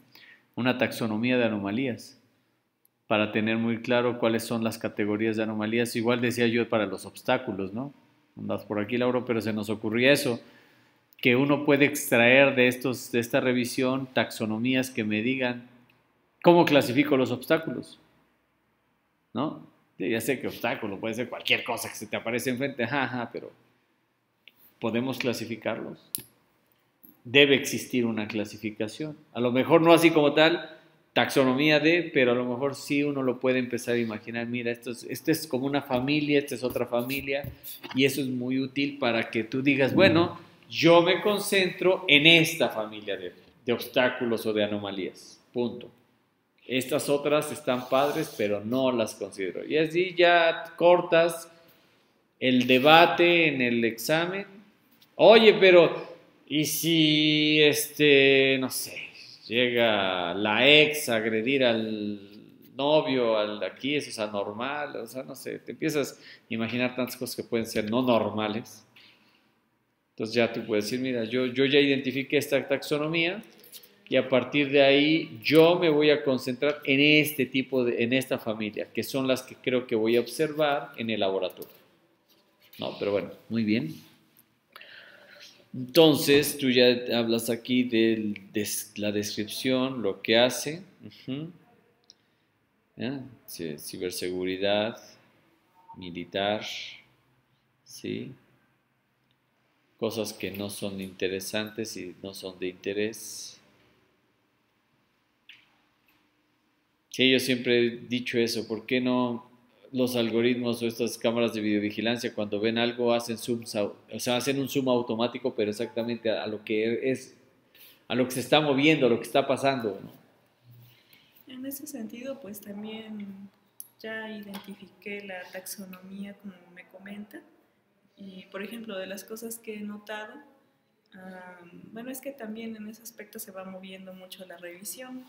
Una taxonomía de anomalías, para tener muy claro cuáles son las categorías de anomalías. Igual decía yo para los obstáculos, ¿no? Andas por aquí, Lauro, pero se nos ocurría eso, que uno puede extraer de esta revisión taxonomías que me digan cómo clasifico los obstáculos, ¿no? Ya sé que obstáculo puede ser cualquier cosa que se te aparece enfrente, pero podemos clasificarlos. Debe existir una clasificación. A lo mejor no así como tal, taxonomía de, pero a lo mejor sí uno lo puede empezar a imaginar. Mira, esto es como una familia, esta es otra familia, y eso es muy útil para que tú digas, bueno, yo me concentro en esta familia de obstáculos o de anomalías. Punto. Estas otras están padres, pero no las considero. Y así ya cortas el debate en el examen. Oye, pero ¿y si, no sé, llega la ex a agredir al novio, aquí, eso es anormal? O sea, no sé, te empiezas a imaginar tantas cosas que pueden ser no normales. Entonces ya tú puedes decir, mira, yo ya identifiqué esta taxonomía y a partir de ahí yo me voy a concentrar en este tipo en esta familia, que son las que creo que voy a observar en el laboratorio. No, pero bueno, muy bien. Entonces, tú ya hablas aquí de la descripción, lo que hace, ciberseguridad, militar, ¿sí? Cosas que no son interesantes y no son de interés. Sí, yo siempre he dicho eso, ¿por qué no los algoritmos o estas cámaras de videovigilancia cuando ven algo hacen hacen un zoom automático, pero exactamente a lo que es, a lo que se está moviendo, a lo que está pasando, ¿no? En ese sentido, pues también ya identifiqué la taxonomía como me comenta, y por ejemplo, de las cosas que he notado, bueno, es que también en ese aspecto se va moviendo mucho la revisión.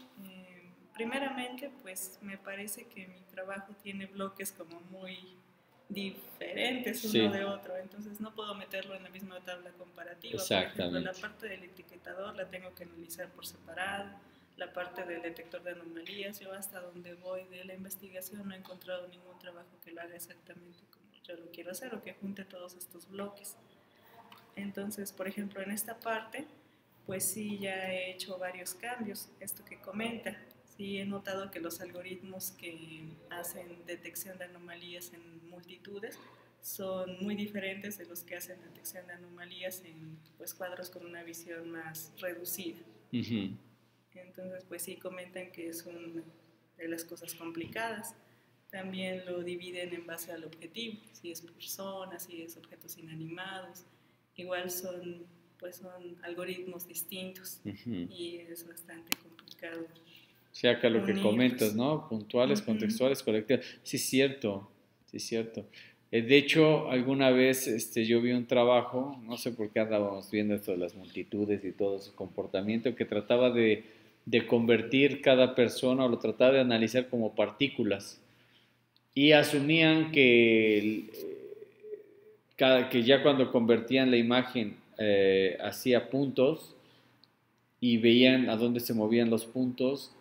Primeramente, pues me parece que mi trabajo tiene bloques como muy diferentes uno de otro, entonces no puedo meterlo en la misma tabla comparativa. Por ejemplo, la parte del etiquetador la tengo que analizar por separado, la parte del detector de anomalías, yo hasta donde voy de la investigación no he encontrado ningún trabajo que lo haga exactamente como yo lo quiero hacer o que junte todos estos bloques. Entonces, por ejemplo, en esta parte, pues sí, ya he hecho varios cambios, esto que comenta. Sí, he notado que los algoritmos que hacen detección de anomalías en multitudes son muy diferentes de los que hacen detección de anomalías en pues, cuadros con una visión más reducida. Entonces, pues sí, comentan que es una de las cosas complicadas. También lo dividen en base al objetivo, si es personas, si es objetos inanimados. Igual son algoritmos distintos y es bastante complicado. O sea, acá lo que comentas, ¿no? Puntuales, contextuales, colectivas. Sí, es cierto, sí, es cierto. De hecho, alguna vez yo vi un trabajo, no sé por qué andábamos viendo esto de las multitudes y todo su comportamiento, que trataba de convertir cada persona o lo trataba de analizar como partículas. Y asumían que ya cuando convertían la imagen hacía puntos y veían a dónde se movían los puntos,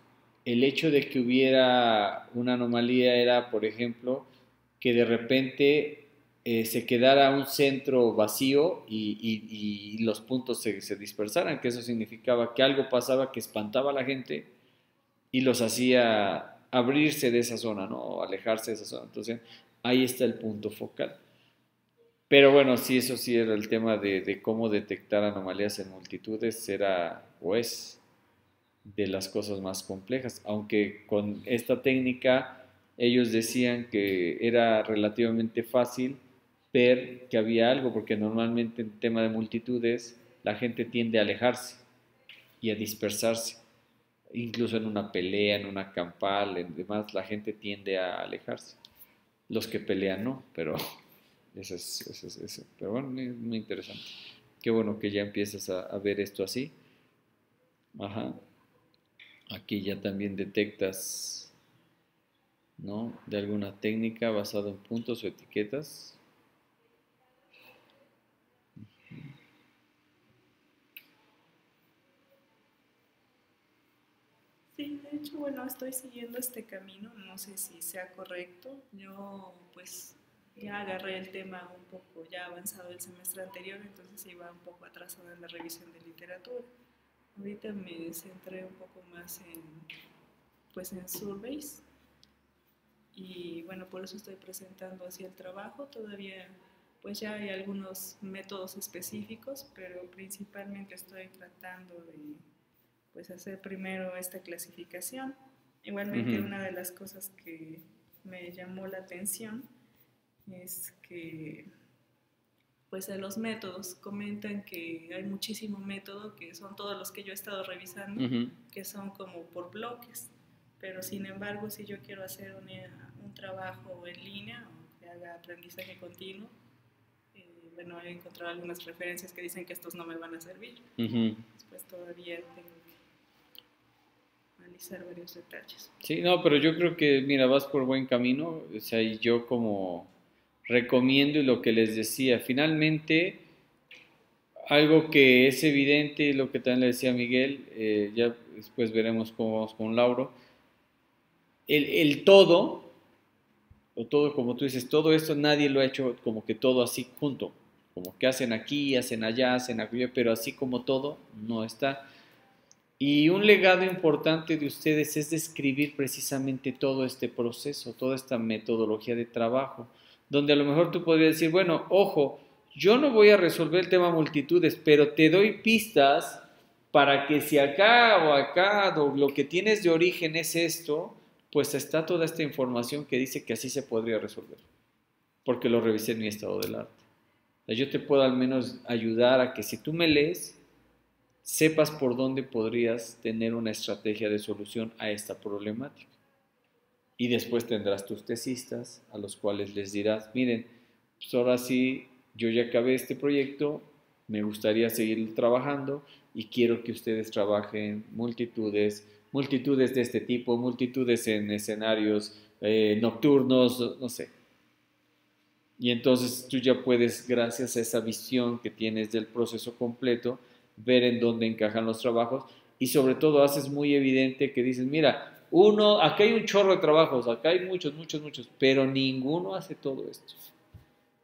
el hecho de que hubiera una anomalía era, por ejemplo, que de repente se quedara un centro vacío y los puntos se dispersaran, que eso significaba que algo pasaba que espantaba a la gente y los hacía abrirse de esa zona, ¿no? O alejarse de esa zona. Entonces, ahí está el punto focal. Pero bueno, sí, eso sí era el tema de cómo detectar anomalías en multitudes, era o es de las cosas más complejas, aunque con esta técnica ellos decían que era relativamente fácil ver que había algo, porque normalmente en tema de multitudes la gente tiende a alejarse y a dispersarse. incluso en una pelea, en una campal, en demás, la gente tiende a alejarse. Los que pelean no, pero eso. Pero bueno, es muy interesante. Qué bueno que ya empiezas a ver esto así. Ajá. Aquí ya también detectas, ¿no? De alguna técnica basada en puntos o etiquetas. Sí, de hecho, bueno, estoy siguiendo este camino, no sé si sea correcto. Yo pues ya agarré el tema un poco ya avanzado el semestre anterior, entonces iba un poco atrasada en la revisión de literatura. Ahorita me centré un poco más pues en surveys y bueno, por eso estoy presentando así el trabajo. Todavía pues ya hay algunos métodos específicos, pero principalmente estoy tratando de pues hacer primero esta clasificación. Igualmente Ujú, una de las cosas que me llamó la atención es que pues de los métodos comentan que hay muchísimo método, que son todos los que yo he estado revisando, ujú, que son como por bloques, pero sin embargo si yo quiero hacer un trabajo en línea o que haga aprendizaje continuo, bueno, he encontrado algunas referencias que dicen que estos no me van a servir. ujú. Después todavía tengo que analizar varios detalles. Sí, no, pero yo creo que, mira, vas por buen camino. O sea, y yo como recomiendo y lo que les decía, finalmente, algo que es evidente y lo que también le decía a Miguel, ya después veremos cómo vamos con Lauro, el todo, o todo como tú dices, todo esto nadie lo ha hecho como que todo así junto, como que hacen aquí, hacen allá, hacen aquello, pero así como todo no está. Y un legado importante de ustedes es describir precisamente todo este proceso, toda esta metodología de trabajo, donde a lo mejor tú podrías decir, bueno, ojo, yo no voy a resolver el tema multitudes, pero te doy pistas para que si acá o lo que tienes de origen es esto, pues está toda esta información que dice que así se podría resolver, porque lo revisé en mi estado del arte. O sea, yo te puedo al menos ayudar a que si tú me lees, sepas por dónde podrías tener una estrategia de solución a esta problemática. Y después tendrás tus tesistas a los cuales les dirás, miren, pues ahora sí, yo ya acabé este proyecto, me gustaría seguir trabajando y quiero que ustedes trabajen multitudes de este tipo, multitudes en escenarios nocturnos, no sé. Y entonces tú ya puedes, gracias a esa visión que tienes del proceso completo, ver en dónde encajan los trabajos y sobre todo haces muy evidente que dices, mira, acá hay un chorro de trabajos, acá hay muchos, pero ninguno hace todo esto.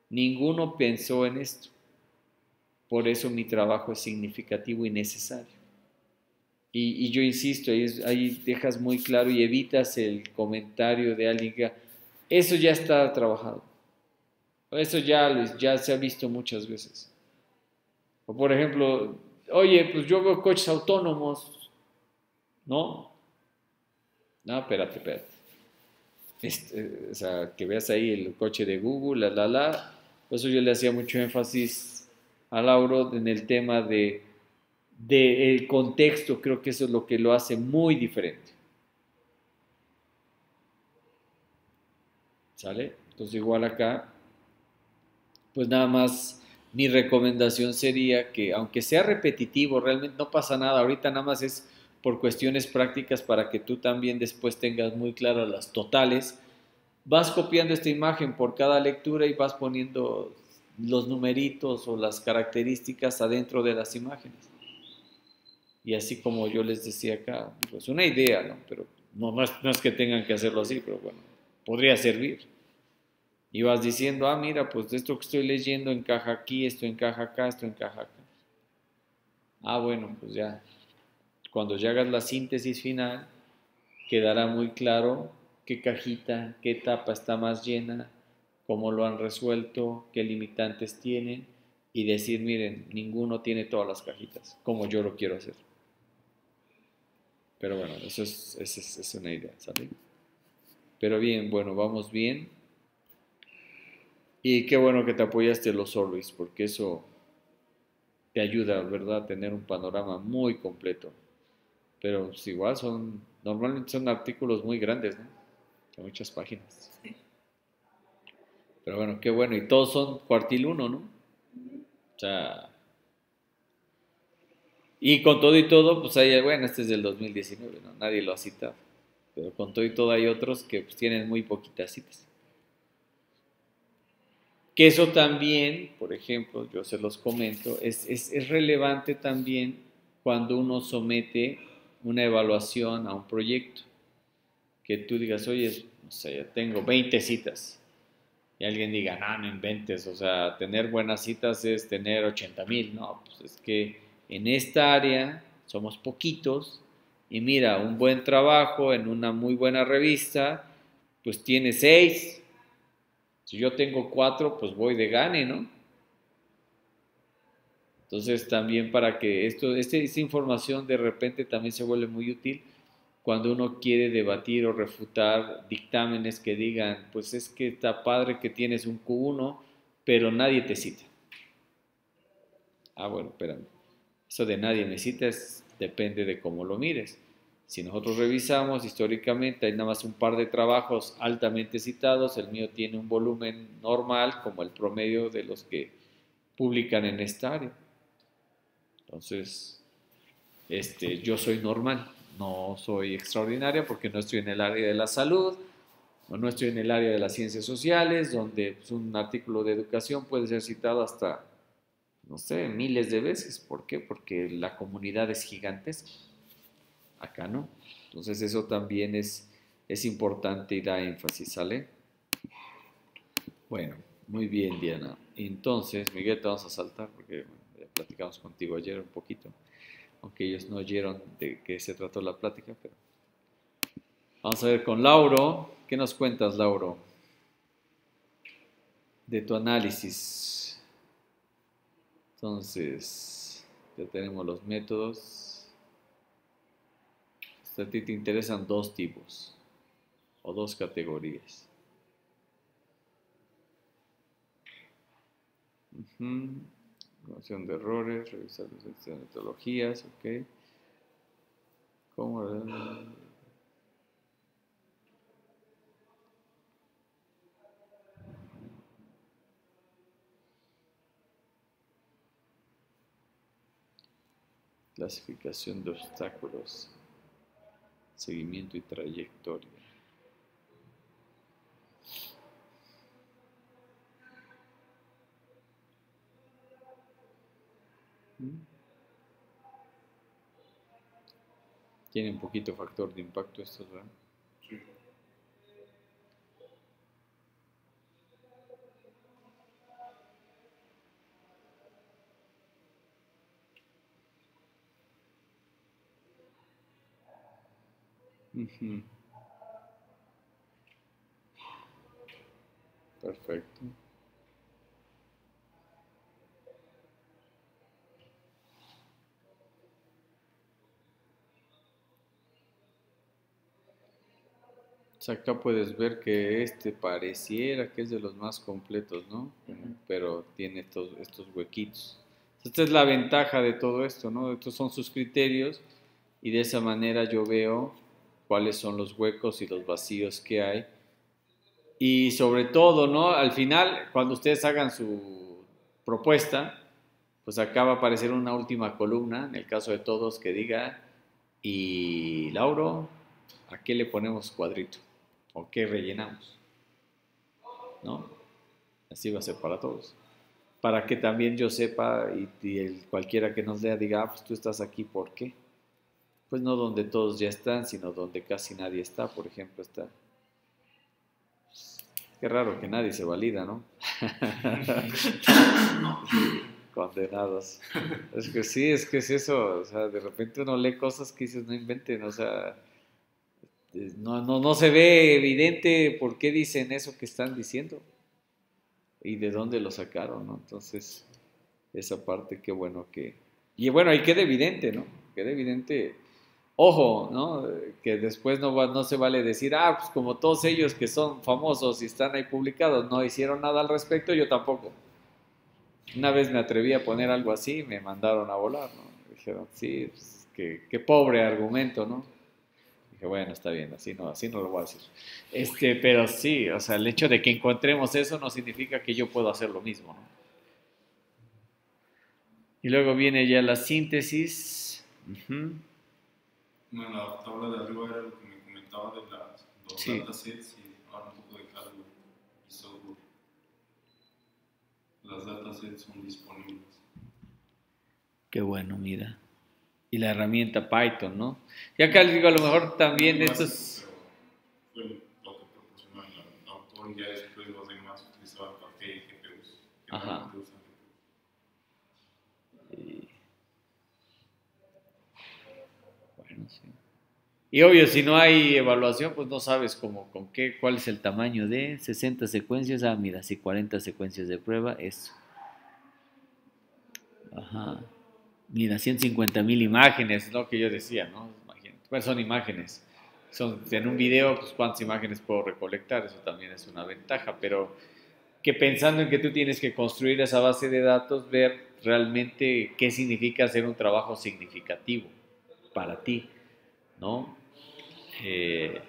Ninguno pensó en esto. Por eso mi trabajo es significativo y necesario. Y yo insisto, ahí dejas muy claro y evitas el comentario de alguien que eso ya está trabajado. Eso ya se ha visto muchas veces. O por ejemplo, oye, pues yo veo coches autónomos, ¿no? No, espérate. O sea, que veas ahí el coche de Google, la. Por eso yo le hacía mucho énfasis a Lauro en el tema de el contexto, creo que eso es lo que lo hace muy diferente. ¿Sale? Entonces igual acá, pues nada más mi recomendación sería que aunque sea repetitivo, realmente no pasa nada, ahorita nada más es por cuestiones prácticas para que tú también después tengas muy claras las totales, vas copiando esta imagen por cada lectura y vas poniendo los numeritos o las características adentro de las imágenes. Y así como yo les decía acá, pues una idea, ¿no? Pero no es que tengan que hacerlo así, pero bueno, podría servir. Y vas diciendo, mira, pues esto que estoy leyendo encaja aquí, esto encaja acá, esto encaja acá. Bueno, pues ya, cuando ya hagas la síntesis final, quedará muy claro qué cajita, qué etapa está más llena, cómo lo han resuelto, qué limitantes tienen, y decir, miren, ninguno tiene todas las cajitas, como yo lo quiero hacer. Pero bueno, es una idea, ¿sale? Pero bien, bueno, vamos bien. Y qué bueno que te apoyaste en los surveys, porque eso te ayuda, ¿verdad?, a tener un panorama muy completo. pero pues, igual normalmente son artículos muy grandes, ¿no? De muchas páginas. Sí. Pero bueno, qué bueno. Y todos son cuartil uno, ¿no? O sea, y con todo y todo, pues hay, bueno, este es del 2019, ¿no? Nadie lo ha citado. Pero con todo y todo hay otros que pues, tienen muy poquitas citas. Que eso también, por ejemplo, yo se los comento, es relevante también cuando uno somete una evaluación a un proyecto. Que tú digas, oye, no sé, ya tengo 20 citas. Y alguien diga, no inventes, o sea, tener buenas citas es tener 80,000. No, pues es que en esta área somos poquitos y mira, un buen trabajo en una muy buena revista, pues tiene 6. Si yo tengo 4, pues voy de gane, ¿no? Entonces también para que esta información de repente también se vuelve muy útil cuando uno quiere debatir o refutar dictámenes que digan, pues es que está padre que tienes un Q1, pero nadie te cita. Ah, bueno, espérame. Eso de nadie me cita depende de cómo lo mires. Si nosotros revisamos históricamente, hay nada más un par de trabajos altamente citados, el mío tiene un volumen normal como el promedio de los que publican en esta área. Entonces, yo soy normal, no soy extraordinaria porque no estoy en el área de la salud o no estoy en el área de las ciencias sociales, donde pues, un artículo de educación puede ser citado hasta, no sé, miles de veces. ¿Por qué? Porque la comunidad es gigantesca. Acá no. Entonces eso también es importante y da énfasis, ¿sale? Bueno, muy bien, Diana. Entonces, Miguel, te vamos a saltar porque ya platicamos contigo ayer un poquito, aunque ellos no oyeron de qué se trató la plática, pero vamos a ver con Lauro. ¿Qué nos cuentas, Lauro? De tu análisis. Entonces, ya tenemos los métodos. A ti te interesan 2 tipos o 2 categorías. Corrección de errores, revisar las metodologías, ok. ¿Cómo? Clasificación de obstáculos, seguimiento y trayectoria. Tiene un poquito factor de impacto estos, ¿verdad? Sí. Perfecto. O sea, acá puedes ver que pareciera que es de los más completos, ¿no? Pero tiene estos huequitos. Esta es la ventaja de todo esto, ¿no? Estos son sus criterios y de esa manera yo veo cuáles son los huecos y los vacíos que hay. Y sobre todo, ¿no? Al final, cuando ustedes hagan su propuesta, pues acá va a aparecer una última columna, en el caso de todos, que diga, y Lauro, ¿a qué le ponemos cuadrito? ¿O qué rellenamos? ¿No? Así va a ser para todos. Para que también yo sepa y cualquiera que nos lea diga, pues tú estás aquí, ¿por qué? Pues no donde todos ya están, sino donde casi nadie está. Por ejemplo, está. Qué raro que nadie se valida, ¿no? Condenados. Es que sí, es que es eso. O sea, de repente uno lee cosas que dices, no inventen, o sea, no se ve evidente por qué dicen eso que están diciendo y de dónde lo sacaron, ¿no? Entonces, esa parte, qué bueno que... Y bueno, ahí queda evidente, ¿no? Queda evidente, ojo, ¿no? Que después no se vale decir, pues como todos ellos que son famosos y están ahí publicados no hicieron nada al respecto, yo tampoco. Una vez me atreví a poner algo así y me mandaron a volar, ¿no? Dijeron, sí, pues, qué pobre argumento, ¿no? Dije, bueno, está bien, así no lo voy a decir. Pero sí, o sea, el hecho de que encontremos eso no significa que yo puedo hacer lo mismo, ¿no? Y luego viene ya la síntesis. Ujú. Bueno, la tabla de arriba era lo que me comentaba de los Sí. datasets y ahora un poco de hardware y software. Las datasets son disponibles. Qué bueno, mira. Y la herramienta Python, ¿no? Y acá les digo, a lo mejor también Muy esto básico, es... pero fue lo que proporcionó el autor y ya después los demás utilizaban café y GPUs. Que Ajá. normalmente usan GPUs. Bueno, sí. Y obvio, si no hay evaluación, pues no sabes cuál es el tamaño de 60 secuencias. Ah, mira, si 40 secuencias de prueba, eso. Ajá. Mira, 150,000 imágenes, lo que yo decía, ¿no? Imagínate. Pues son imágenes. En un video, pues cuántas imágenes puedo recolectar, eso también es una ventaja, pero que pensando en que tú tienes que construir esa base de datos, ver realmente qué significa hacer un trabajo significativo para ti, ¿no? Eh,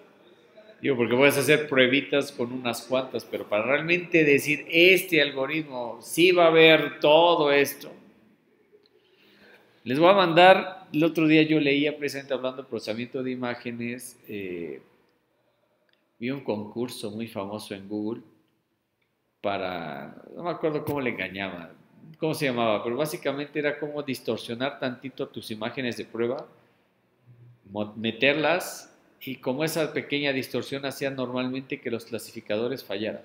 porque puedes hacer pruebitas con unas cuantas, pero para realmente decir este algoritmo sí va a ver todo esto. Les voy a mandar, el otro día yo leía precisamente hablando de procesamiento de imágenes, vi un concurso muy famoso en Google no me acuerdo cómo le engañaba, cómo se llamaba, pero básicamente era como distorsionar tantito tus imágenes de prueba, meterlas y como esa pequeña distorsión hacía normalmente que los clasificadores fallaran.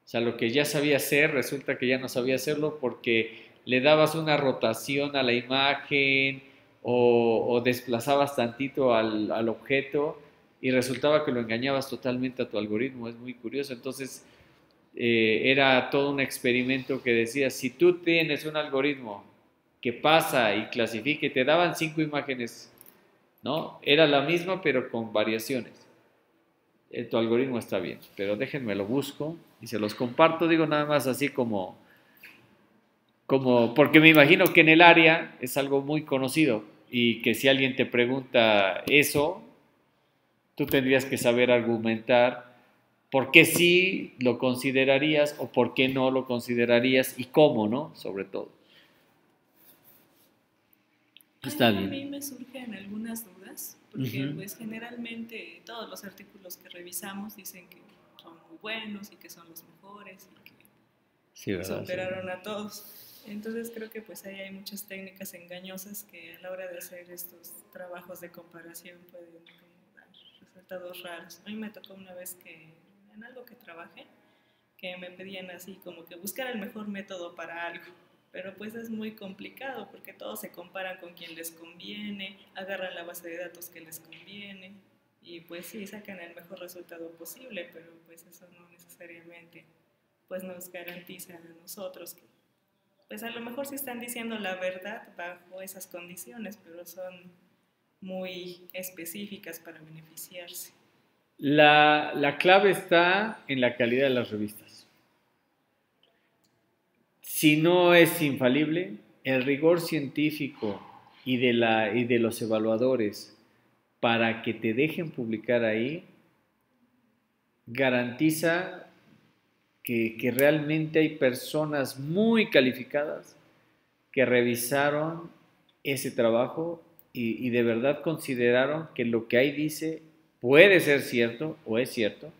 O sea, lo que ya sabía hacer resulta que ya no sabía hacerlo porque le dabas una rotación a la imagen o desplazabas tantito al objeto y resultaba que lo engañabas totalmente a tu algoritmo. Es muy curioso. Entonces, era todo un experimento que decía, si tú tienes un algoritmo que pasa y clasifica, y te daban 5 imágenes, ¿no? Era la misma pero con variaciones. Tu algoritmo está bien, pero déjenme lo busco y se los comparto, digo nada más así porque me imagino que en el área es algo muy conocido y que si alguien te pregunta eso, tú tendrías que saber argumentar por qué sí lo considerarías o por qué no lo considerarías y cómo, ¿no? Sobre todo. Está A bien. mí me surgen algunas dudas, porque Ujú. pues generalmente todos los artículos que revisamos dicen que son muy buenos y que son los mejores y que Sí, ¿verdad? superaron a todos. Entonces creo que pues ahí hay muchas técnicas engañosas que a la hora de hacer estos trabajos de comparación pueden como dar resultados raros. A mí me tocó una vez que en algo que trabajé, que me pedían así como que buscar el mejor método para algo. Pero pues es muy complicado porque todos se comparan con quien les conviene, agarran la base de datos que les conviene y pues sí, sacan el mejor resultado posible, pero pues eso no necesariamente pues nos garantiza a nosotros que pues a lo mejor sí están diciendo la verdad bajo esas condiciones, pero son muy específicas para beneficiarse. La clave está en la calidad de las revistas. Si no es infalible, el rigor científico y de los evaluadores para que te dejen publicar ahí garantiza que realmente hay personas muy calificadas que revisaron ese trabajo y de verdad consideraron que lo que ahí dice puede ser cierto o es cierto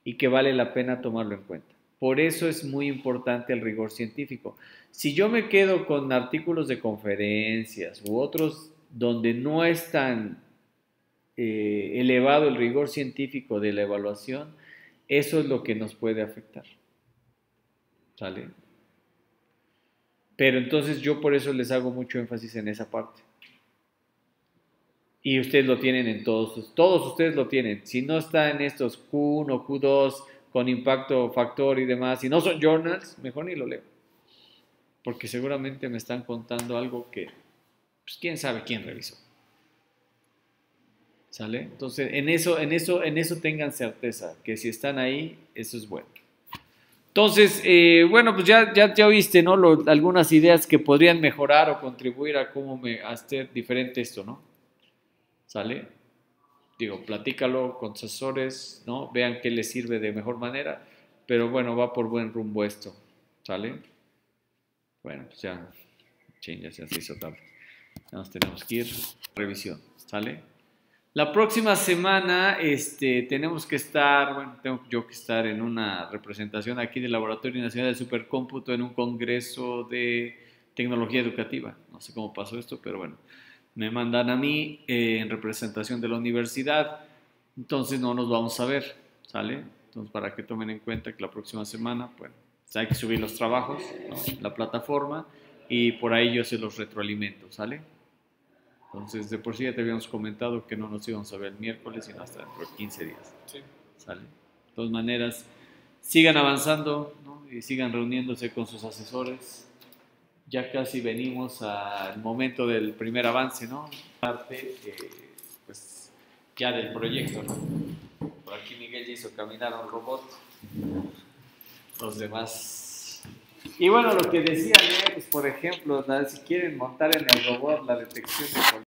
y que vale la pena tomarlo en cuenta. Por eso es muy importante el rigor científico. Si yo me quedo con artículos de conferencias u otros donde no es tan elevado el rigor científico de la evaluación, eso es lo que nos puede afectar. ¿Sale? Pero entonces yo por eso les hago mucho énfasis en esa parte. Y ustedes lo tienen en todos ustedes lo tienen. Si no está en estos Q1, Q2 con impacto factor y demás, si no son journals, mejor ni lo leo. Porque seguramente me están contando algo que, pues quién sabe quién revisó. ¿Sale? Entonces, en eso tengan certeza, que si están ahí, eso es bueno. Entonces, bueno, pues ya oíste, ¿no? Algunas ideas que podrían mejorar o contribuir a cómo hacer diferente esto, ¿no? ¿Sale? Digo, platícalo con tus asesores, ¿no? Vean qué les sirve de mejor manera, pero bueno, va por buen rumbo esto, ¿sale? Bueno, pues ya se hizo tarde. Ya nos tenemos que ir. Revisión, ¿sale? La próxima semana tenemos que estar, bueno, tengo yo que estar en una representación aquí del Laboratorio Nacional del Supercómputo en un congreso de tecnología educativa. No sé cómo pasó esto, pero bueno, me mandan a mí en representación de la universidad, entonces no nos vamos a ver, ¿sale? Entonces, para que tomen en cuenta que la próxima semana, bueno, hay que subir los trabajos, ¿no? En la plataforma y por ahí yo se los retroalimento, ¿sale? Entonces, de por sí ya te habíamos comentado que no nos íbamos a ver el miércoles, sino hasta dentro de 15 días. Sí. ¿Sale? De todas maneras, sigan avanzando, ¿no? Y sigan reuniéndose con sus asesores. Ya casi venimos al momento del primer avance, ¿no? Parte, pues, ya del proyecto, ¿no? Por aquí Miguel ya hizo caminar a un robot. Los demás... Y bueno, lo que decían, pues, por ejemplo, si quieren montar en el robot la detección de